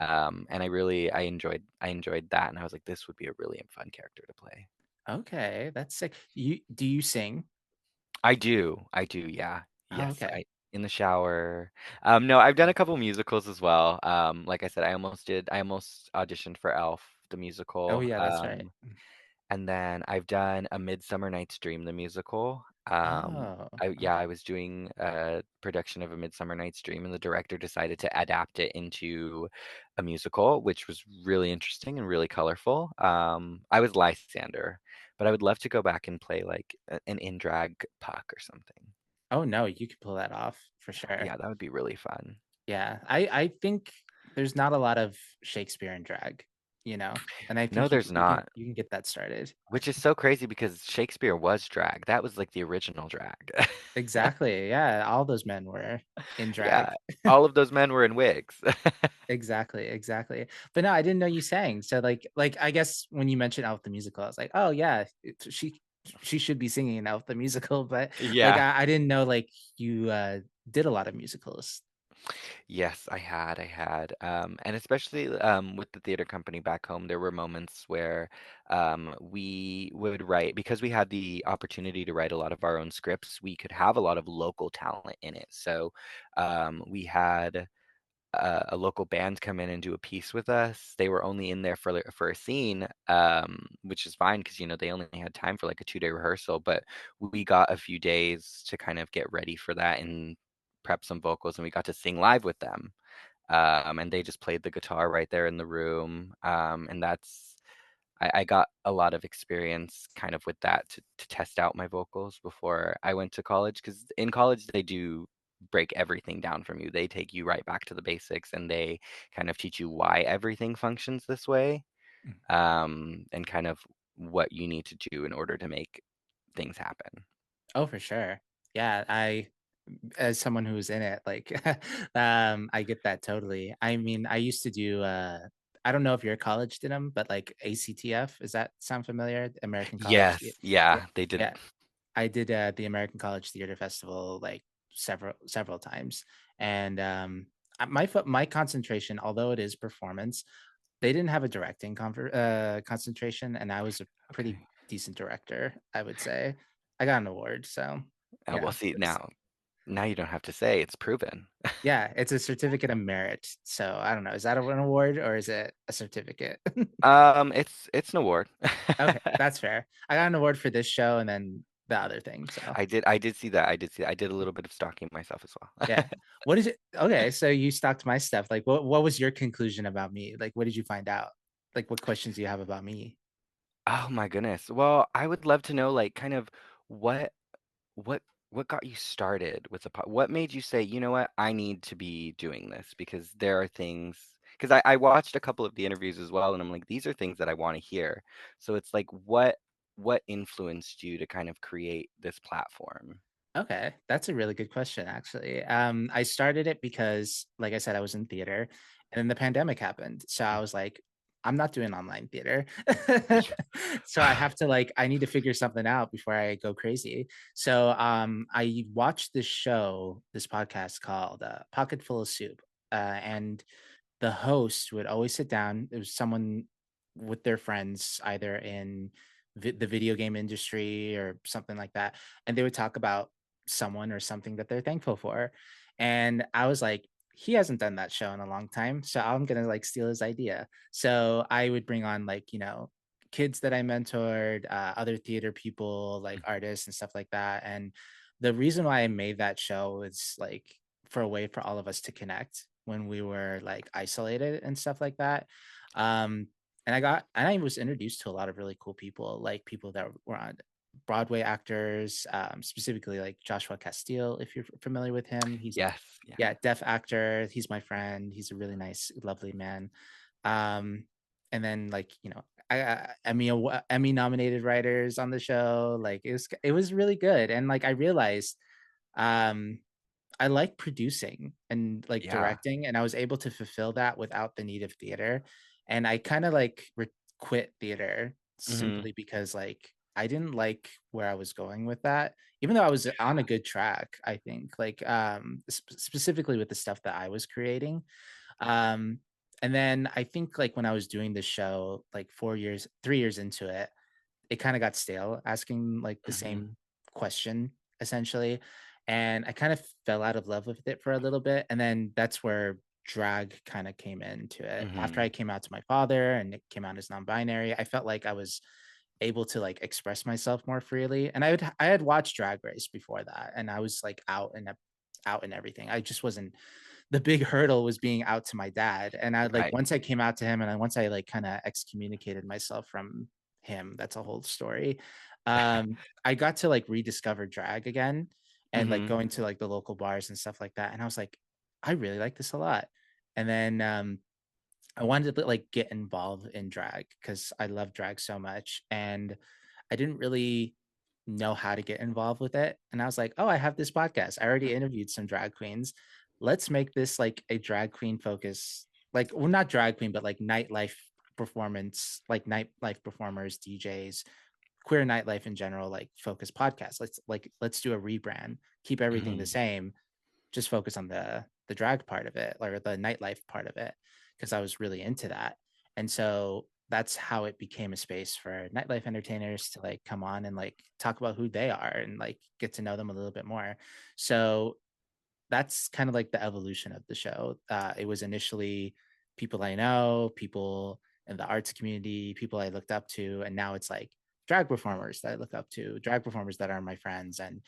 And I enjoyed that, and I was like, this would be a really fun character to play. Okay, that's sick. Do you sing? I do, yeah. Oh, Yes, okay. I in the shower. No, I've done a couple musicals as well. Like I said, I almost auditioned for Elf, the Oh musical. yeah, that's right. And then I've done A Midsummer Night's Dream, the musical. Oh, I okay. was doing a production of A Midsummer Night's Dream, and the director decided to adapt it into a musical, which was really interesting and really colorful. I was Lysander, but I would love to go back and play like an in drag Puck or something. Oh no, you could pull that off for sure. Yeah, that would be really fun. Yeah, I think there's not a lot of Shakespeare in drag, and I No, think you there's can you can not, you can get that started. which is so crazy because Shakespeare was drag. That was like the original drag. Exactly. Yeah, all those men were in drag. Yeah, all of those men were in wigs. Exactly, exactly. But no, I didn't know you sang. So like I guess when you mentioned Elf the musical, I was like, oh yeah, she should be singing in Elf the musical. But like Yeah. I didn't know like you did a lot of musicals. Yes, I had, and especially with the theater company back home, there were moments where we would write because we had the opportunity to write a lot of our own scripts. We could have a lot of local talent in it. So we had a local band come in and do a piece with us. They were only in there for a scene, which is fine because they only had time for like a 2-day rehearsal. But we got a few days to kind of get ready for that and prep some vocals, and we got to sing live with them. And they just played the guitar right there in the room, and I got a lot of experience kind of with that to test out my vocals before I went to college. Because in college, they do break everything down from you. They take you right back to the basics and they kind of teach you why everything functions this way, Mm. and kind of what you need to do in order to make things happen. Oh, for sure. Yeah, as someone who's in it, like I get that totally. I mean, I used to do I don't know if your college did them, but like ACTF, does that sound familiar? American College. Yes, Yeah, yeah, they did. yeah. I did the American College Theater Festival like several times, and my concentration, although it is performance, they didn't have a directing concentration, and I was a pretty Okay. decent director, I would say. I got an award, so Well, yeah, see, now you don't have to say it's proven. it's a certificate of merit. So I don't know, is that an award or is it a certificate? It's an award. Okay, that's fair. I got an award for this show, and then the other thing. So I did see that. I did see that. I did a little bit of stalking myself as well. yeah. What is it? Okay, so you stalked my stuff. Like what was your conclusion about me? Like what did you find out? Like what questions do you have about me? Oh my goodness. Well, I would love to know like kind of what what what got you started with the what made you say, you know what, I need to be doing this because there are things because I watched a couple of the interviews as well and I'm like, these are things that I want to hear. So it's like what influenced you to kind of create this platform? Okay, that's a really good question, actually. I started it because, like I said, I was in theater, and then the pandemic happened. So I was like, I'm not doing online theater. So I have to like, I need to figure something out before I go crazy. So I watched this show, this podcast called Pocket Full of Soup, and the host would always sit down. It was someone with their friends, either in the video game industry or something like that, and they would talk about someone or something that they're thankful for. And I was like, he hasn't done that show in a long time, so I'm gonna like steal his idea. So I would bring on like kids that I mentored, other theater people, like artists and stuff like that. And the reason why I made that show was like for a way for all of us to connect when we were like isolated and stuff like that. Um, and I was introduced to a lot of really cool people, like people that were on Broadway actors, specifically like Joshua Castile, if you're familiar with him. He's Yes, yeah. yeah, deaf actor. He's my friend. He's a really nice, lovely man. Um, and then like Emmy nominated writers on the show. Like it was really good, and like I realized um I like producing and like Yeah. directing, and I was able to fulfill that without the need of theater. And I kind of like quit theater Mhm. simply because like I didn't like where I was going with that, even though I was on a good track, I think, like specifically with the stuff that I was creating. Um, and then I think like when I was doing the show, like 4 years, 3 years into it, it kind of got stale asking like the Mhm. same question essentially. And I kind of fell out of love with it for a little bit. And then that's where drag kind of came into it. After I Mhm. came out to my father and it came out as non-binary, I felt like I was able to like express myself more freely. And I had watched Drag Race before that, and I was like out and everything. I just wasn't, the big hurdle was being out to my dad. And I like Right. once I came out to him and once I like kind of excommunicated myself from him, that's a whole story. I got to like rediscover drag again and like Mhm. going to like the local bars and stuff like that. And I was like, I really like this a lot. And then I wanted to like get involved in drag because I love drag so much. And I didn't really know how to get involved with it. And I was like, oh, I have this podcast. I already interviewed some drag queens. Let's make this like a drag queen focus, like, well, not drag queen, but like nightlife performance, like nightlife performers, DJs, queer nightlife in general, like focus podcast. Let's do a rebrand, keep everything the Mhm. same, just focus on the drag part of it or the nightlife part of it because I was really into that. And so that's how it became a space for nightlife entertainers to like come on and like talk about who they are and like get to know them a little bit more. So that's kind of like the evolution of the show. It was initially people I know, people in the arts community, people I looked up to, and now it's like drag performers that I look up to, drag performers that are my friends, and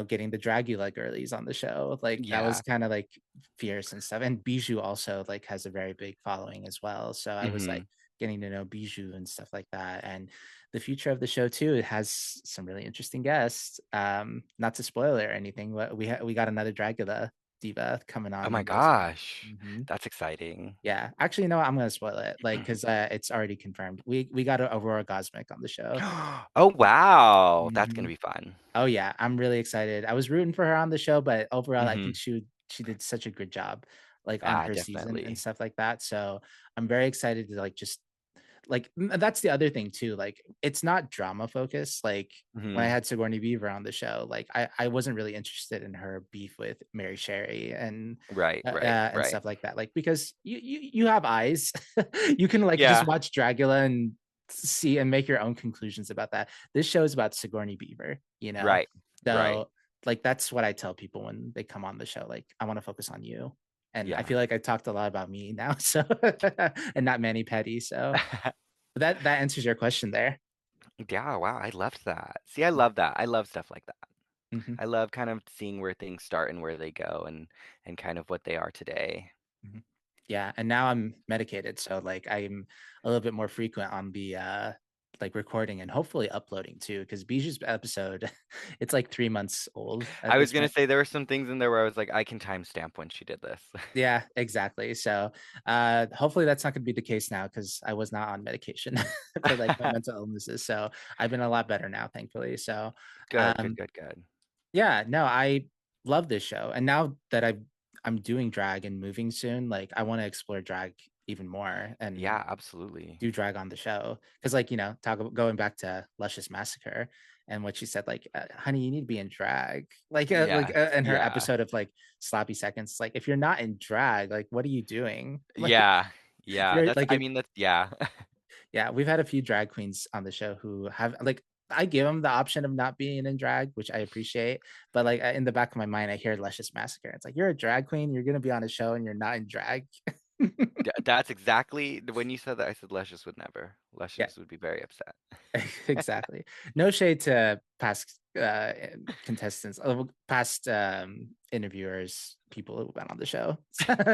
getting the Dragula girlies on the show. Like that was Yeah. kind of like fierce and stuff. And Bijou also like has a very big following as well. So I was like Mhm. getting to know Bijou and stuff like that. And the future of the show too, it has some really interesting guests. Not to spoil it or anything, but we got another Dragula diva coming Oh on my real soon. gosh. Mhm. That's exciting. Yeah, actually, no, I'm gonna spoil it, like, because it's already confirmed. We got a Aurora Gosmic on the show. Oh, wow. That's gonna Mhm. be fun. Oh yeah, I'm really excited. I was rooting for her on the show, but overall, I think Mhm. she did such a good job, like on Yeah, her season and definitely. stuff like that. So I'm very excited to like just like that's the other thing too. Like it's not drama focused. Like when I Mhm. had Sigourney Beaver on the show, like I wasn't really interested in her beef with Mary Sherry Right, right, and right. stuff like that. Like because you have eyes, you can like just Yeah. watch Dracula and see and make your own conclusions about that. This show is about Sigourney Beaver, you know. Right, right. So like that's what I tell people when they come on the show. Like I want to focus on you. And I Yeah. feel like I talked a lot about me now, so and not Manny Peddi. So that answers your question there. Yeah, wow, I loved that. See, I love that. I love stuff like that. Mm-hmm. I love kind of seeing where things start and where they go and kind of what they are today. Hmm. Yeah, and now I'm medicated, so like I'm a little bit more frequent on the like recording and hopefully uploading too, because Bijou's episode, it's like 3 months old at I was this gonna point. say there were some things in there where I was like, I can timestamp when she did this. Yeah, exactly. So hopefully that's not gonna be the case now because I was not on medication for like my mental illnesses. So I've been a lot better now, thankfully. So Good, good, um good, good. yeah, no, I love this show. And now that I'm doing drag and moving soon, like I want to explore drag even more and Yeah, absolutely. do drag on the show. Cause like, talk about going back to Luscious Massacre and what she said, like, honey, you need to be in drag. Yes, In her yeah. episode of like Sloppy Seconds, like if you're not in drag, like what are you doing? Like Yeah. Yeah, you're that's like I mean that's yeah. yeah, we've had a few drag queens on the show who have like I give them the option of not being in drag, which I appreciate. But like in the back of my mind, I hear Luscious Massacre. It's like you're a drag queen, you're gonna be on a show, and you're not in drag. That's exactly when you said that I said Luscious would never. Yeah, Luscious would be very upset. exactly. No shade to past contestants, past interviewers, people who've been on the show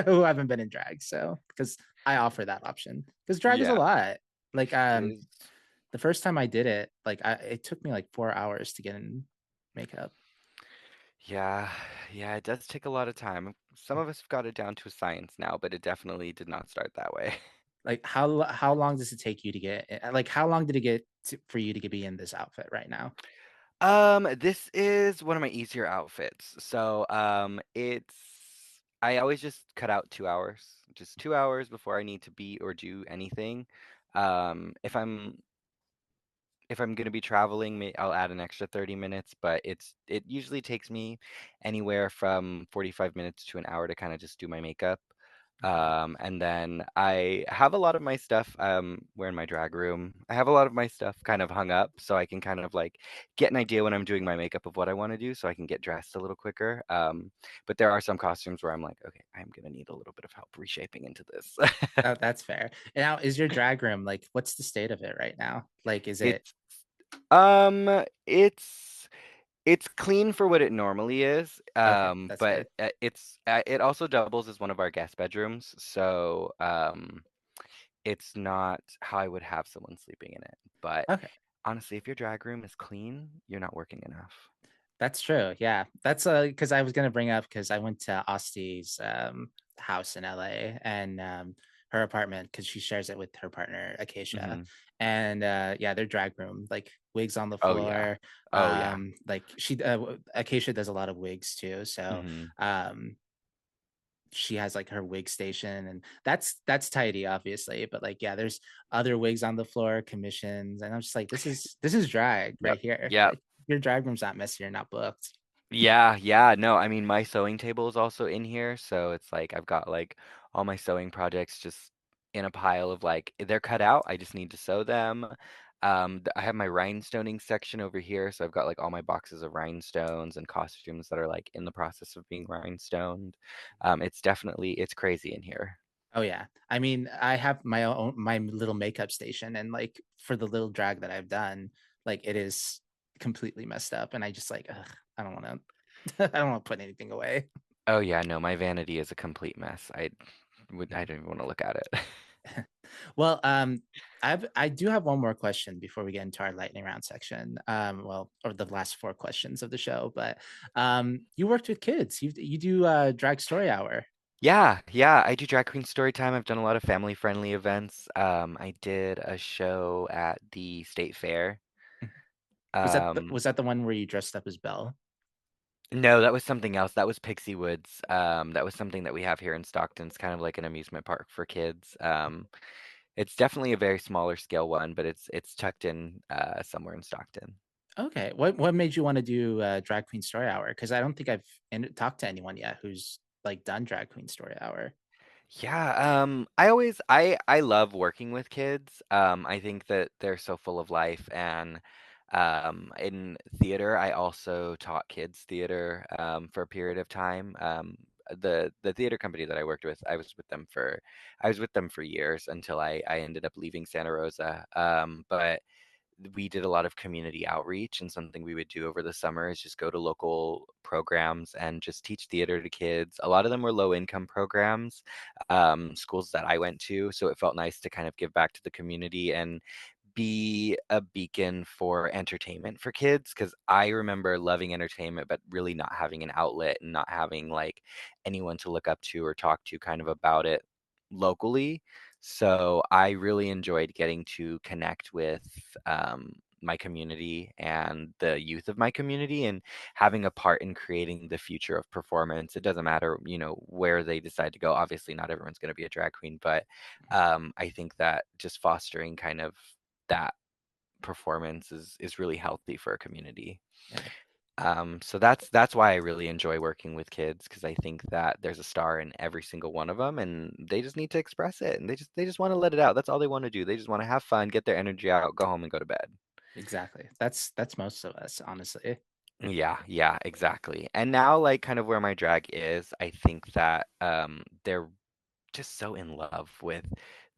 who haven't been in drag. So because I offer that option because drag is a Yeah, lot. Like it is. the first time I did it, like it took me like 4 hours to get in makeup. Yeah, yeah, it does take a lot of time. Some of us have got it down to a science now, but it definitely did not start that way. Like how long does it take you to get like how long did it get for you to be in this outfit right now? This is one of my easier outfits. So, it's I always just cut out 2 hours, just 2 hours before I need to be or do anything. If I'm gonna be traveling, I'll add an extra 30 minutes, but it usually takes me anywhere from 45 minutes to an hour to kind of just do my makeup. And then I have a lot of my stuff, we're in my drag room. I have a lot of my stuff kind of hung up so I can kind of like get an idea when I'm doing my makeup of what I want to do so I can get dressed a little quicker. But there are some costumes where I'm like, okay, I'm gonna need a little bit of help reshaping into this. Oh, that's fair. And now is your drag room like what's the state of it right now? Like is it It's um it's It's clean for what it normally is, okay, that's but good. it also doubles as one of our guest bedrooms, so it's not how I would have someone sleeping in it. But Okay. honestly, if your drag room is clean, you're not working enough. That's true. Yeah. That's because I was gonna bring up because I went to Osti's house in LA and her apartment because she shares it with her partner Acacia. Hmm. And yeah, their drag room, like wigs on the Oh yeah. floor. Oh yeah. Like Acacia does a lot of wigs too. So Hmm. she has like her wig station and that's tidy obviously but like yeah there's other wigs on the floor commissions and I'm just like this is drag Yep. right here Yep. like your drag room's not messy you're not booked. Yeah, yeah, no, I mean my sewing table is also in here, so it's like I've got like all my sewing projects just in a pile of like they're cut out, I just need to sew them. I have my rhinestoning section over here, so I've got like all my boxes of rhinestones and costumes that are like in the process of being rhinestoned. It's crazy in here. Oh yeah, I mean I have my little makeup station and like for the little drag that I've done like it is completely messed up and I just like ugh, I don't want to I don't want to put anything away. Oh yeah, no, my vanity is a complete mess. I don't even want to look at it. Well, I do have one more question before we get into our lightning round section. Well, or the last four questions of the show, but you worked with kids. You do drag story hour. Yeah, yeah, I do drag queen story time. I've done a lot of family friendly events. I did a show at the state fair. Um, Was that the one where you dressed up as Belle? no, that was something else. That was Pixie Woods. That was something that we have here in Stockton. It's kind of like an amusement park for kids. It's definitely a very smaller scale one, but it's tucked in somewhere in Stockton. Okay, what made you want to do drag queen story hour? Because I don't think I've talked to anyone yet who's like done drag queen story hour. Yeah, I love working with kids. I think that they're so full of life and in theater I also taught kids theater for a period of time. The theater company that I worked with, I was with them for years until I ended up leaving Santa Rosa. But we did a lot of community outreach, and something we would do over the summer is just go to local programs and just teach theater to kids. A lot of them were low income programs, schools that I went to, so it felt nice to kind of give back to the community and be a beacon for entertainment for kids because I remember loving entertainment, but really not having an outlet and not having like anyone to look up to or talk to kind of about it locally. So I really enjoyed getting to connect with my community and the youth of my community and having a part in creating the future of performance. It doesn't matter, where they decide to go. Obviously, not everyone's going to be a drag queen, but I think that just fostering kind of that performance is really healthy for a community. Yeah. So that's why I really enjoy working with kids because I think that there's a star in every single one of them, and they just need to express it, and they just want to let it out. That's all they want to do. They just want to have fun, get their energy out, go home, and go to bed. Exactly. That's most of us, honestly. Yeah, yeah, exactly. And now, like, kind of where my drag is, I think that they're just so in love with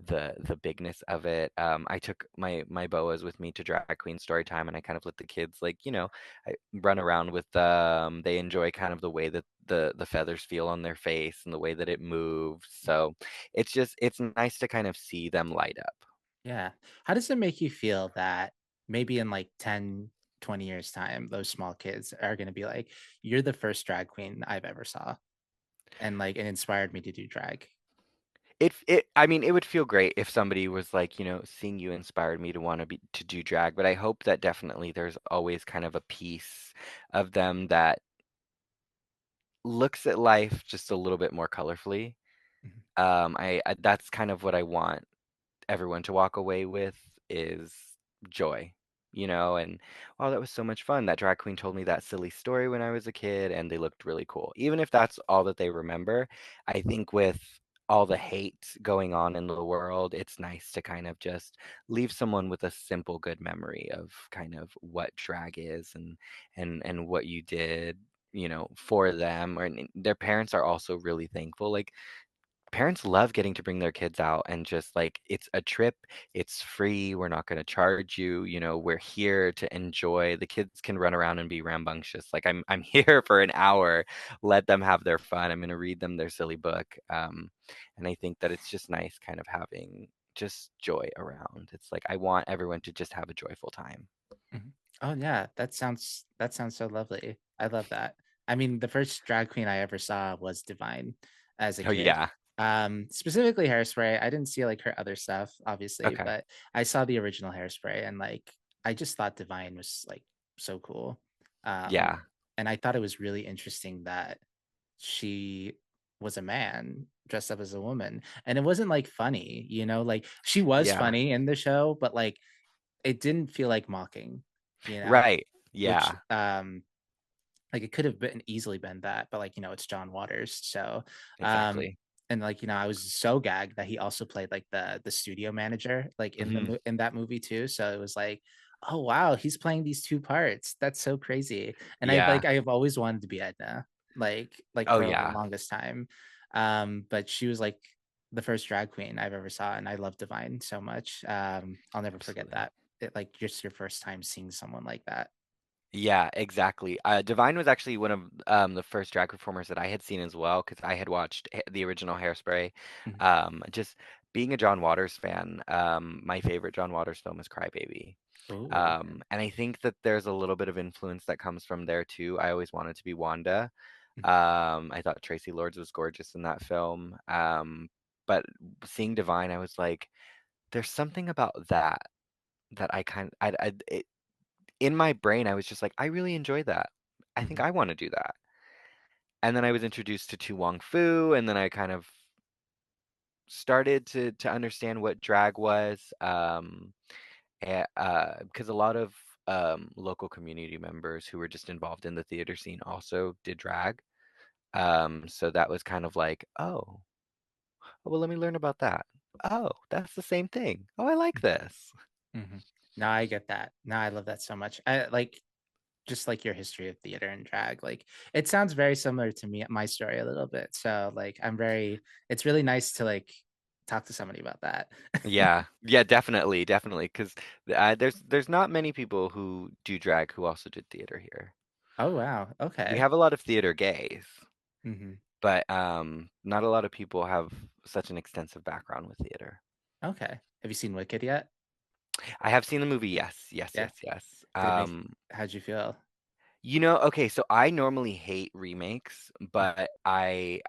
the bigness of it. I took my boas with me to drag queen story time, and I kind of let the kids like I run around with them. They enjoy kind of the way that the feathers feel on their face and the way that it moves. So it's nice to kind of see them light up. Yeah. How does it make you feel that maybe in like 10, 20 years time, those small kids are going to be like, you're the first drag queen I've ever saw, and like it inspired me to do drag. I mean, it would feel great if somebody was like, seeing you inspired me to want to do drag, but I hope that definitely there's always kind of a piece of them that looks at life just a little bit more colorfully. Mhm. I that's kind of what I want everyone to walk away with is joy, and oh, that was so much fun. That drag queen told me that silly story when I was a kid, and they looked really cool. Even if that's all that they remember, I think with all the hate going on in the world, it's nice to kind of just leave someone with a simple good memory of kind of what drag is and what you did, for them. Or and their parents are also really thankful. Like parents love getting to bring their kids out and just like it's a trip, it's free, we're not going to charge you, we're here to enjoy. The kids can run around and be rambunctious. Like I'm here for an hour, let them have their fun. I'm going to read them their silly book. And I think that it's just nice kind of having just joy around. It's like I want everyone to just have a joyful time. Mhm. Oh yeah, that sounds so lovely. I love that. I mean, the first drag queen I ever saw was Divine as a Oh kid. yeah. Specifically Hairspray. I didn't see like her other stuff, obviously, Okay. but I saw the original Hairspray and like I just thought Divine was like so cool. Um, Yeah. and I thought it was really interesting that she was a man dressed up as a woman. And it wasn't like funny, like she was Yeah. funny in the show, but like it didn't feel like mocking, you know, Right. which, Yeah. like, it could have been easily been that, but, like, it's John Waters, so, um Exactly. and, like, I was so gagged that he also played, like, the studio manager, like, Hmm. in that movie too, so it was like, "Oh, wow, he's playing these 2 parts, that's so crazy," and Yeah. I've always wanted to be Edna, Oh for the yeah. longest time, but she was, like, the first drag queen I've ever saw, and I love Divine so much, I'll never forget Absolutely. that. Like, just your first time seeing someone like that. Yeah, exactly. Divine was actually one of the first drag performers that I had seen as well because I had watched the original Hairspray. Mhm. Just being a John Waters fan, my favorite John Waters film is Crybaby. Ooh, okay. And I think that there's a little bit of influence that comes from there too. I always wanted to be Wanda. Mhm, I thought Tracy Lords was gorgeous in that film. But seeing Divine, I was like, there's something about that I kind I in my brain, I was just like, I really enjoy that. I think mhm, I want to do that. And then I was introduced to Tu Wong Fu, and then I kind of started to understand what drag was. Because a lot of local community members who were just involved in the theater scene also did drag. So that was kind of like, oh, well, let me learn about that. Oh, that's the same thing. Oh, I like mhm, this. mhm. No, I get that. No, I love that so much. I like just like your history of theater and drag. Like it sounds very similar to me, my story a little bit. So like it's really nice to like talk to somebody about that. Yeah, yeah, definitely, definitely. Because there's not many people who do drag who also did theater here. Oh wow. We Okay. have a lot of theater gays, Hmm. but not a lot of people have such an extensive background with theater. Okay. Have you seen Wicked yet? I have seen the movie, yes, yes, Yeah. yes, yes. Did it make? How'd you feel? Okay, so I normally hate remakes, but I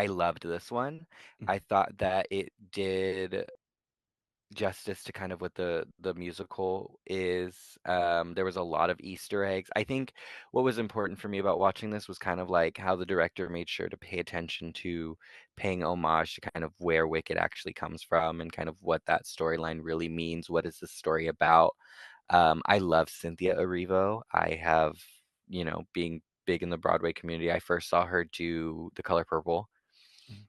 loved this one. Mhm. I thought that it did justice to kind of what the musical is. There was a lot of Easter eggs. I think what was important for me about watching this was kind of like how the director made sure to pay attention to paying homage to kind of where Wicked actually comes from and kind of what that storyline really means. What is the story about? I love Cynthia Erivo. I have, being big in the Broadway community, I first saw her do The Color Purple, Mhm.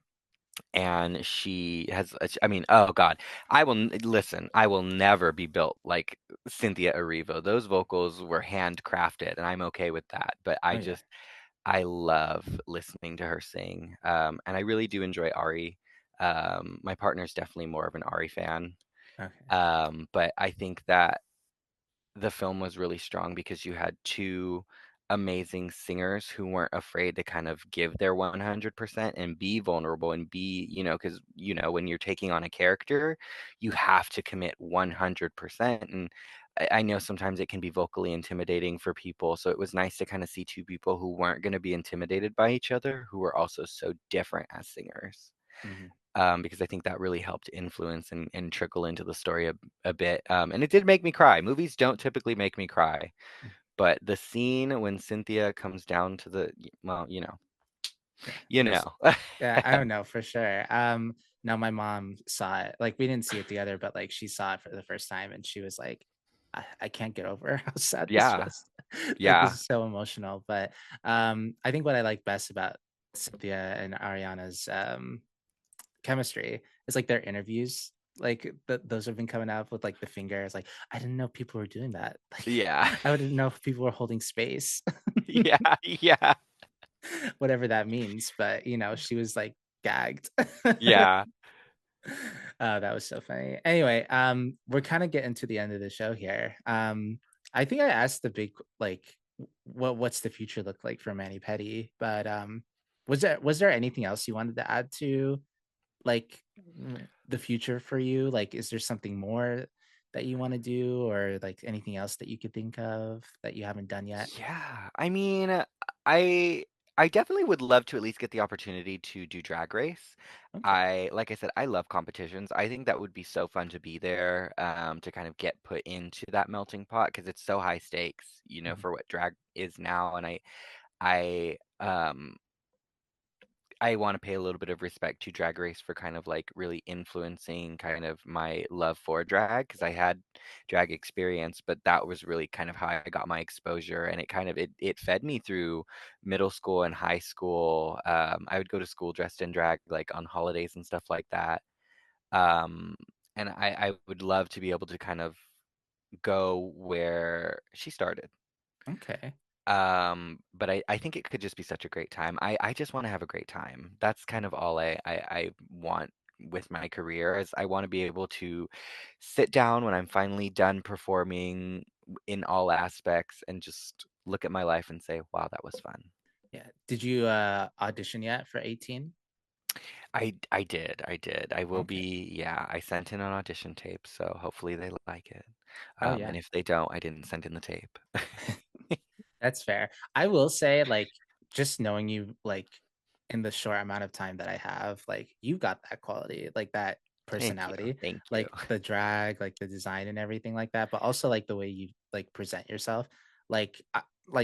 and she has, I mean, oh God, listen, I will never be built like Cynthia Erivo. Those vocals were handcrafted, and I'm okay with that. But Oh yeah. I love listening to her sing, and I really do enjoy Ari. My partner's definitely more of an Ari fan, Okay. but I think that the film was really strong because you had two amazing singers who weren't afraid to kind of give their 100% and be vulnerable and be, because, when you're taking on a character, you have to commit 100%. And I know sometimes it can be vocally intimidating for people. So it was nice to kind of see two people who weren't going to be intimidated by each other, who were also so different as singers. Hmm. Because I think that really helped influence and trickle into the story a bit. And it did make me cry. Movies don't typically make me cry, but the scene when Cynthia comes down to well, Yeah. you There's know. yeah, I don't know for sure. No, my mom saw it. Like we didn't see it together, but like she saw it for the first time and she was like, I can't get over how sad this Yeah, was. Like this yeah, is so emotional. But I think what I like best about Cynthia and Ariana's chemistry is like their interviews. Like those have been coming up with like the finger. It's like I didn't know people were doing that. Like yeah, I wouldn't know if people were holding space. yeah, yeah, Whatever that means. But she was like gagged. yeah. That was so funny. Anyway, we're kind of getting to the end of the show here. I think I asked the big like, what's the future look like for Manny Petty? But was there anything else you wanted to add to like the future for you? Like, is there something more that you want to do, or like anything else that you could think of that you haven't done yet? Yeah, I mean, I I definitely would love to at least get the opportunity to do Drag Race. Okay. Like I said, I love competitions. I think that would be so fun to be there, to kind of get put into that melting pot because it's so high stakes, Mhm. for what drag is now. And I, I want to pay a little bit of respect to Drag Race for kind of like really influencing kind of my love for drag because I had drag experience, but that was really kind of how I got my exposure, and it kind of it fed me through middle school and high school. I would go to school dressed in drag like on holidays and stuff like that. Um, and I would love to be able to kind of go where she started. Okay. But I think it could just be such a great time. I just want to have a great time. That's kind of all I want with my career is I want to be able to sit down when I'm finally done performing in all aspects and just look at my life and say, wow, that was fun. Yeah. Did you audition yet for 18? I did, I did. I will Okay. be, yeah, I sent in an audition tape, so hopefully they like it. Oh yeah. And if they don't, I didn't send in the tape. That's fair. I will say, like, just knowing you, like, in the short amount of time that I have, like, you got that quality, like that Thank you, personality, thank you. like the drag, like the design and everything like that, but also like the way you like present yourself. Like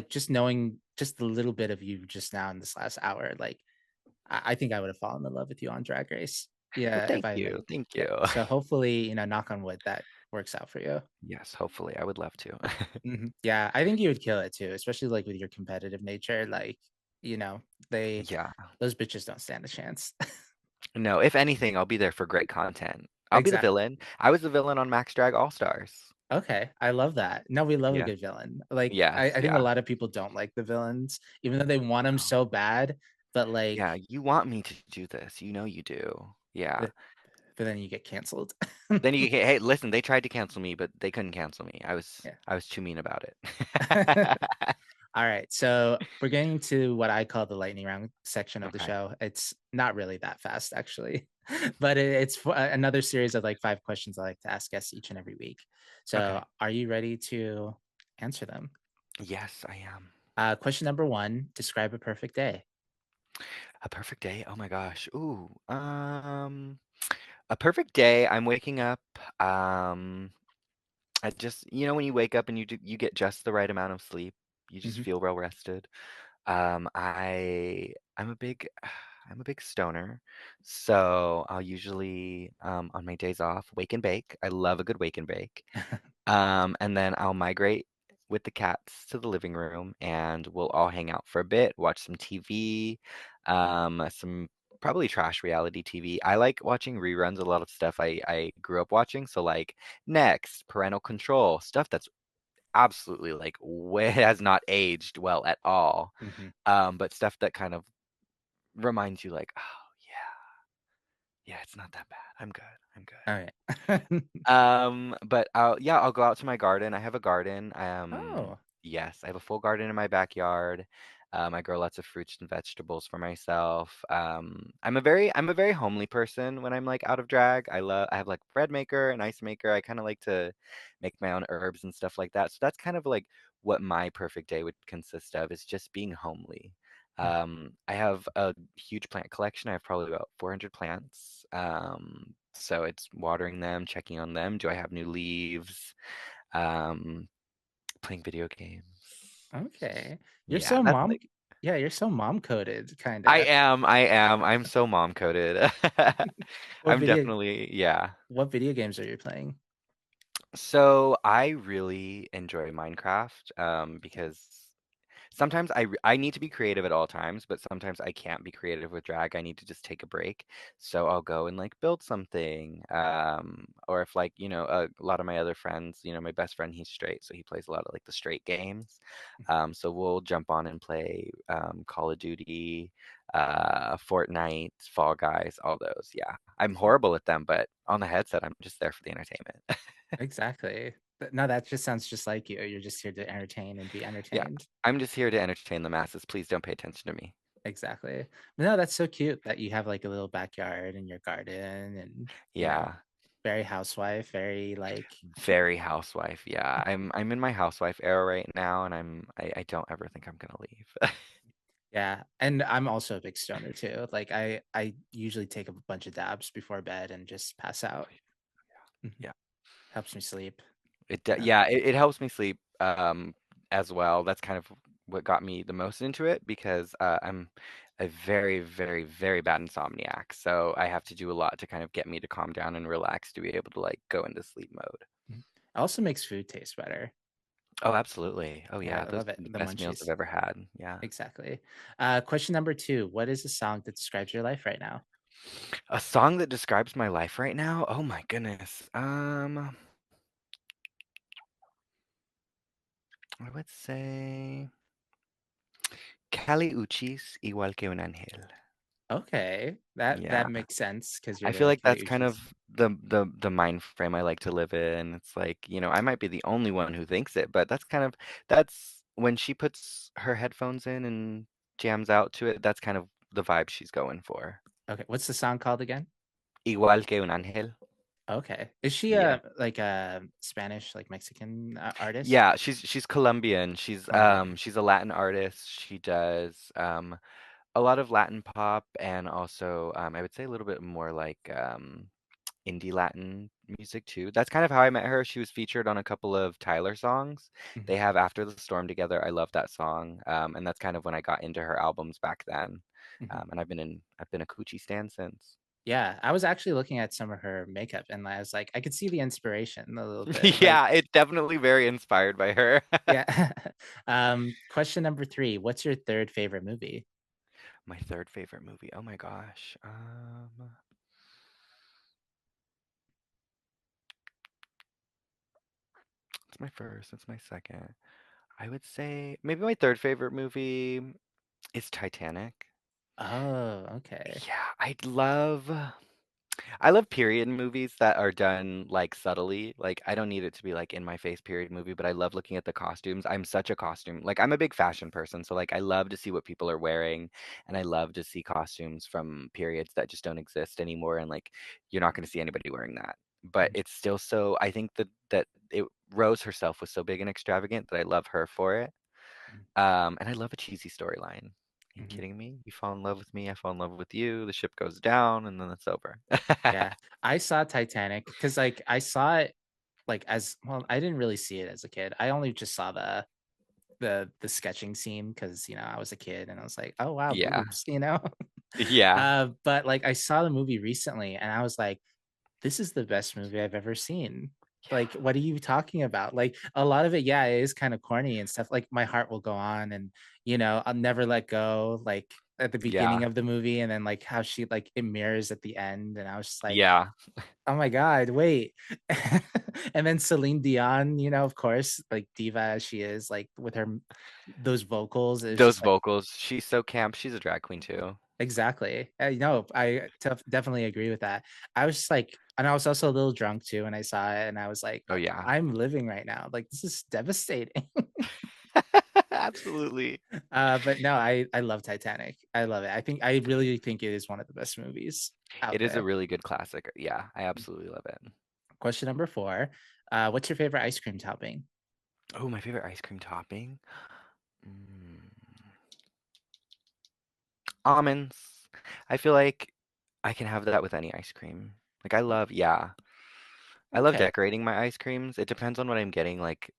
just knowing just a little bit of you just now in this last hour, like I think I would have fallen in love with you on Drag Race. Well, Yeah, if thank I you, like, thank yeah. you. So hopefully, knock on wood, that works out for you. Yes, hopefully. I would love to. Mhm. Yeah, I think you would kill it too, especially like with your competitive nature. Like, you know, they Yeah. those bitches don't stand a chance. No, if anything, I'll be there for great content. I'll be the Exactly. villain. I was the villain on Max Drag All Stars. Okay, I love that. No, we love a Yeah. good villain. Like, I, Yes, I think a yeah. lot of people don't like the villains, even though they want them No. so bad. But like, Yeah, you want me to do this. You know you do. Yeah. but, but then you get canceled. Then you get, hey, listen, they tried to cancel me, but they couldn't cancel me. Yeah. I was too mean about it. All right. So we're getting to what I call the lightning round section of the Okay. show. It's not really that fast, actually, but it's another series of like 5 questions I like to ask guests each and every week. So Okay. are you ready to answer them? Yes, I am. Question number one, describe a perfect day. A perfect day? Oh my gosh. Ooh. A perfect day. I'm waking up. Um, I just, when you wake up and you get just the right amount of sleep, you just Hmm. feel well rested. I'm a big I'm a big stoner, so I'll usually on my days off wake and bake. I love a good wake and bake. And then I'll migrate with the cats to the living room and we'll all hang out for a bit, watch some TV, some probably trash reality TV. I like watching reruns, a lot of stuff I grew up watching. So like Next, Parental Control, stuff that's absolutely like way has not aged well at all. Hmm. But stuff that kind of reminds you like, oh yeah, it's not that bad. I'm good. I'm good. All right. But I'll go out to my garden. I have a garden. Oh. Yes, I have a full garden in my backyard. I grow lots of fruits and vegetables for myself. I'm a very homely person when I'm like out of drag. I have like bread maker, an ice maker. I kind of like to make my own herbs and stuff like that. So that's kind of like what my perfect day would consist of is just being homely. I have a huge plant collection. I have probably about 400 plants. So it's watering them, checking on them. Do I have new leaves? Um, Playing video games. Okay. You're Yeah, so that's mom. like Yeah, you're so mom coded, kind I of. am, I am. I'm so mom coded. What I'm video definitely, yeah. what video games are you playing? So I really enjoy Minecraft because sometimes I need to be creative at all times, but sometimes I can't be creative with drag. I need to just take a break. So I'll go and like build something. Or if like, a lot of my other friends, my best friend, he's straight, so he plays a lot of like the straight games. So we'll jump on and play Call of Duty, Fortnite, Fall Guys, all those. Yeah. I'm horrible at them, but on the headset, I'm just there for the entertainment. Exactly. No, that just sounds just like you. You're just here to entertain and be Yeah. entertained. I'm just here to entertain the masses. Please don't pay attention to me. Exactly. No, that's so cute that you have like a little backyard in your garden and, Yeah. very housewife, very like, Very housewife, yeah. I'm in my housewife era right now, and I don't ever think I'm gonna leave. yeah. And I'm also a big stoner too. Like I usually take a bunch of dabs before bed and just pass out. Mhm. Yeah, Helps me sleep. Uh, yeah, it helps me sleep as well. That's kind of what got me the most into it because I'm a very, very, very bad insomniac. So I have to do a lot to kind of get me to calm down and relax to be able to like go into sleep mode. mhm. It also makes food taste better. Oh, absolutely. Oh Yeah, yeah, I those love are it. the The best meals I've munchies. ever had. Yeah. Exactly. Question number two. What is a song that describes your life right now? A song that describes my life right now? Oh my goodness. I would say Kali Uchis, igual que un ángel. Okay. That Yeah. makes sense because I you're feel really like Kali that's kind Uchis. of the mind frame I like to live in. It's like, I might be the only one who thinks it, but that's when she puts her headphones in and jams out to it, that's kind of the vibe she's going for. Okay. What's the song called again? Igual que un ángel. Okay. Is she Yeah. a like a Spanish, like Mexican artist? Yeah, she's Colombian. Colombian. She's a Latin artist. She does a lot of Latin pop and also I would say a little bit more like indie Latin music too. That's kind of how I met her. She was featured on a couple of Tyler songs. Mhm, They have After the Storm together. I love that song. And that's kind of when I got into her albums back then. mhm. And I've been a Coochie stan since. Yeah, I was actually looking at some of her makeup and I was like, I could see the inspiration a little bit. Like, Yeah, it's definitely very inspired by her. yeah. Question number three. What's your third favorite movie? My third favorite movie. Oh my gosh. It's my first, it's my second. I would say maybe my third favorite movie is Titanic. Oh, okay. Yeah, I love. I love period movies that are done like subtly. Like I don't need it to be like in my face period movie, but I love looking at the costumes. I'm such a costume. Like I'm a big fashion person, so like I love to see what people are wearing and I love to see costumes from periods that just don't exist anymore and like you're not going to see anybody wearing that. But it's still so I think that it Rose herself was so big and extravagant that I love her for it. And I love a cheesy storyline. Are you Mhm. kidding me? You fall in love with me, I fall in love with you, the ship goes down, and then it's over. Yeah, I saw Titanic because like I saw it like as well. I didn't really see it as a kid. I only just saw the sketching scene because I was a kid and I was like, oh wow, Yeah. boobs, Yeah. but like I saw the movie recently and I was like, this is the best movie I've ever seen. Like, Yeah. what are you talking about? Like, a lot of it, yeah, it is kind of corny and stuff. Like, My Heart Will Go On, and I'll Never Let Go. Like at the beginning Yeah. of the movie, and then like how she like it mirrors at the end, and I was just like, Yeah. oh my god, wait. And then Celine Dion, of course, like diva as she is, like with her those vocals, it's Those just like vocals, she's so camp. She's a drag queen too. exactly. No, definitely agree with that. I was just like, and I was also a little drunk too, and I saw it, and I was like, Oh yeah. I'm living right now. Like this is devastating. Absolutely. But no, I love Titanic. I love it. I really think it is one of the best movies out It is a there. really good classic. Yeah, I absolutely love it. Question number 4. What's your favorite ice cream topping? Oh, my favorite ice cream topping? Mm, almonds. I feel like I can have that with any ice cream. Like yeah. I love Okay. decorating my ice creams. It depends on what I'm getting, like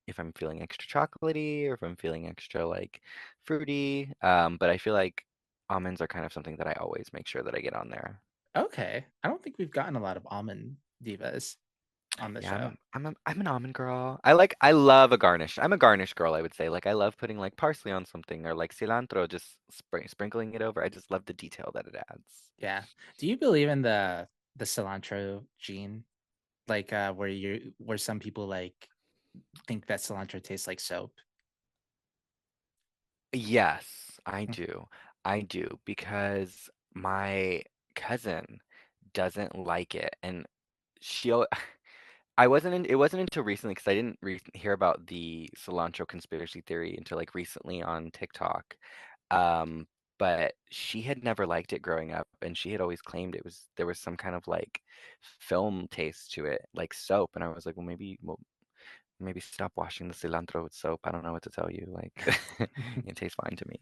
if I'm feeling extra chocolatey or if I'm feeling extra like fruity. But I feel like almonds are kind of something that I always make sure that I get on there. Okay. I don't think we've gotten a lot of almond divas on the Yeah, show. I'm an almond girl. I love a garnish. I'm a garnish girl, I would say. Like I love putting like parsley on something or like cilantro, just sprinkling it over. I just love the detail that it adds. Yeah. Do you believe in the cilantro gene? Like where some people like think that cilantro tastes like soap. Yes, I do. I do because my cousin doesn't like it and she'll it wasn't until recently because I didn't hear about the cilantro conspiracy theory until like recently on TikTok. Um, but she had never liked it growing up, and she had always claimed there was some kind of like film taste to it, like soap. And I was like, well, maybe stop washing the cilantro with soap. I don't know what to tell you. Like, it tastes fine to me.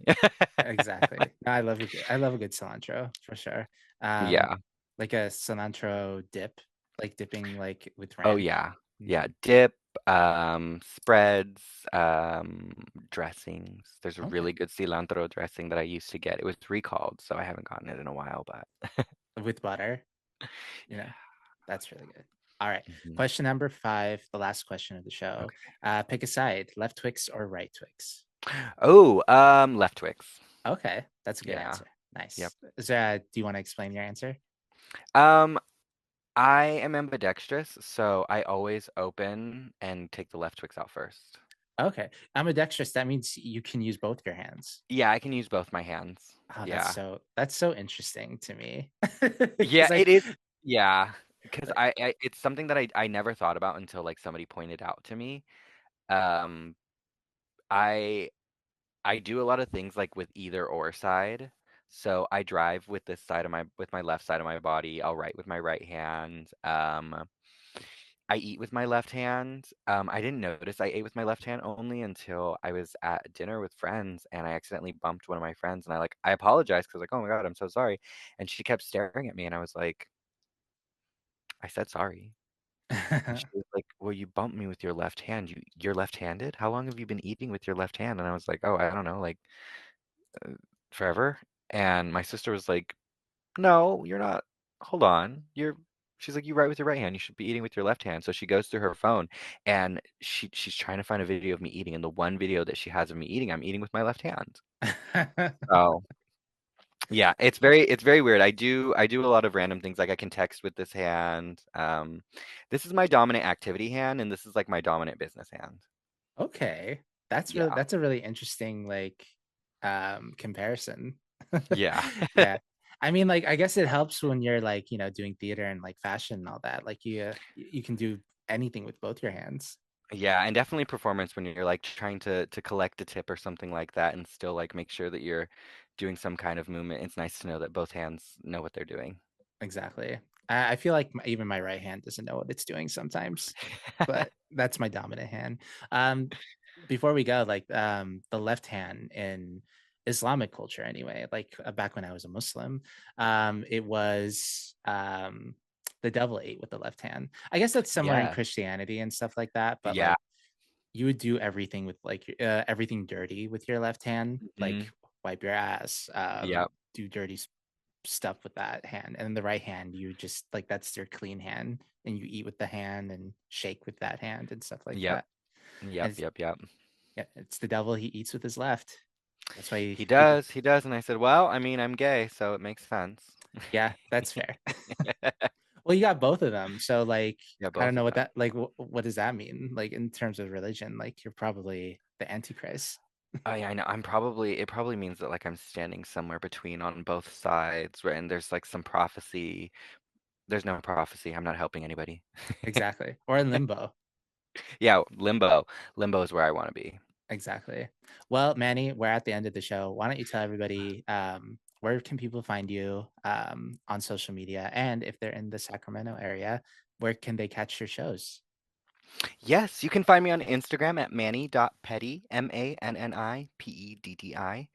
Exactly. No, I love a good cilantro for sure. Um, Yeah. like a cilantro dip, like dipping like with Oh ranch. yeah. Mm, Yeah. Dip, spreads, dressings. There's a okay. really good cilantro dressing that I used to get. It was recalled, so I haven't gotten it in a while, but With butter, you know, that's really good. All right. Mhm. Question number 5, the last question of the show. Okay. Pick a side, left Twix or right Twix. Oh, left Twix. Okay, that's a good Yeah. answer. Yep. Nice. Do you want to explain your answer? Um, I am ambidextrous, so I always open and take the left Twix out first. Okay. Ambidextrous, that means you can use both your hands. Yeah, I can use both my hands. Oh, Yeah. that's so interesting to me. Yeah, Because it like, is. Yeah, because like it's something that I never thought about until like somebody pointed out to me. Um, I I do a lot of things like with either or side. So I drive with with my left side of my body. I'll write with my right hand. I eat with my left hand. I didn't notice I ate with my left hand only until I was at dinner with friends and I accidentally bumped one of my friends and I apologized because like, oh my God, I'm so sorry. And she kept staring at me and I was like, I said sorry. And she was like, well, you bumped me with your left hand. You're left-handed? How long have you been eating with your left hand? And I was like, oh, I don't know, like forever. And my sister was like, no, you're not. Hold on. She's like, you write with your right hand. You should be eating with your left hand. So she goes through her phone and she's trying to find a video of me eating. And the one video that she has of me eating, I'm eating with my left hand. Oh, yeah, it's very weird. I do a lot of random things. Like I can text with this hand. This is my dominant activity hand, and this is like my dominant business hand. Okay. Yeah. That's a really interesting like comparison. Yeah. Yeah. I mean, like, I guess it helps when you're like, doing theater and like fashion and all that. Like you can do anything with both your hands. Yeah, and definitely performance when you're like trying to collect a tip or something like that and still like make sure that you're doing some kind of movement. It's nice to know that both hands know what they're doing. Exactly. I feel like even my right hand doesn't know what it's doing sometimes, but that's my dominant hand. Um, before we go, like the left hand in Islamic culture, anyway, like back when I was a Muslim, it was the devil ate with the left hand. I guess that's similar in Yeah. Christianity and stuff like that, but Yeah. like you would do everything with like everything dirty with your left hand, like Hmm. wipe your ass, Yep. do dirty stuff with that hand, and then the right hand you just like that's your clean hand, and you eat with the hand and shake with that hand and stuff like Yep. that. Yep. And it's, Yep. Yep. yeah, it's the devil, he eats with his left. That's why He people. does. He does. And I said, well, I mean, I'm gay, so it makes sense. Yeah, that's fair. Well, you got both of them, so like Yeah, I don't both know of what them. that like what does that mean, like in terms of religion? Like you're probably the antichrist. Oh yeah, I know. It probably means that like I'm standing somewhere between on both sides, right? And there's like some prophecy. There's no prophecy. I'm not helping anybody. Exactly, or in limbo. Yeah, limbo. Limbo is where I want to be. Exactly. Well, Manny, we're at the end of the show. Why don't you tell everybody where can people find you on social media, and if they're in the Sacramento area, where can they catch your shows? Yes, you can find me on Instagram at manny.peddi, ManniPeddi.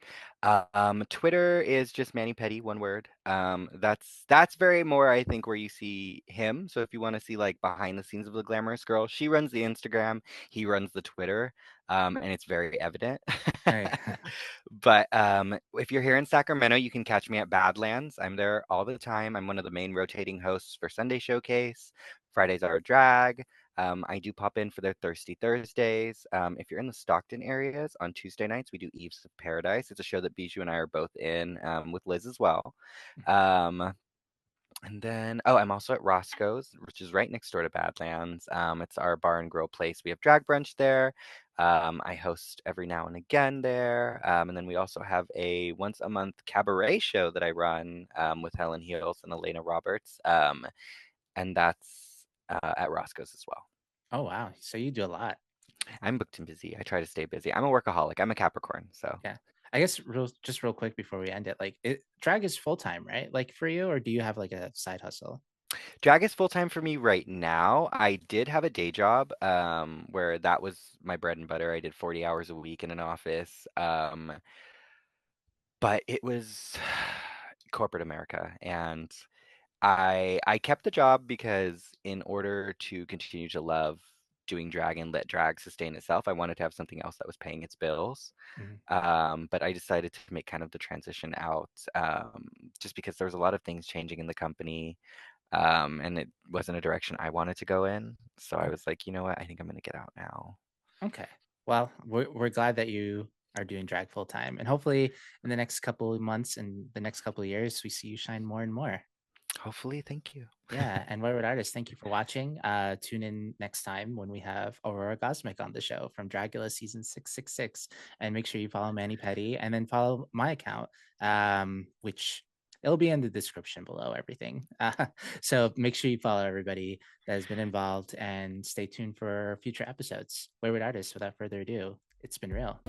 Twitter is just Manny Peddi, one word. That's very more, I think, where you see him. So if you want to see like behind the scenes of the glamorous girl, she runs the Instagram, he runs the Twitter, and it's very evident. Hey. But if you're here in Sacramento, you can catch me at Badlands. I'm there all the time. I'm one of the main rotating hosts for Sunday Showcase. Fridays are drag. I do pop in for their Thirsty Thursdays. If you're in the Stockton areas on Tuesday nights, we do Eves of Paradise. It's a show that Bijou and I are both in with Liz as well. Um, and then, oh, I'm also at Roscoe's, which is right next door to Badlands. It's our bar and grill place. We have drag brunch there. I host every now and again there. And then we also have a once a month cabaret show that I run with Helen Heels and Elena Roberts. And that's at Roscoe's as well. Oh wow, so you do a lot. I'm booked and busy. I try to stay busy. I'm a workaholic. I'm a Capricorn, so Yeah, I guess real quick before we end it, like drag is full time, right? Like for you, or do you have like a side hustle? drag is full time for me right now. I did have a day job where that was my bread and butter. I did 40 hours a week in an office, but it was corporate America, and I kept the job because in order to continue to love doing drag and let drag sustain itself, I wanted to have something else that was paying its bills. Mhm. But I decided to make kind of the transition out just because there was a lot of things changing in the company, and it wasn't a direction I wanted to go in. So I Okay. was like, you know what? I think I'm going to get out now. Okay. Well, we're glad that you are doing drag full time, and hopefully in the next couple of months and the next couple of years, we see you shine more and more. Hopefully, thank you. Yeah, and Wayward Artist, thank you for watching. Tune in next time when we have Aurora Cosmic on the show from Dracula season 666. And make sure you follow Manny Petty and then follow my account, which it'll be in the description below everything. So make sure you follow everybody that has been involved and stay tuned for future episodes. Wayward Artist, without further ado, it's been real.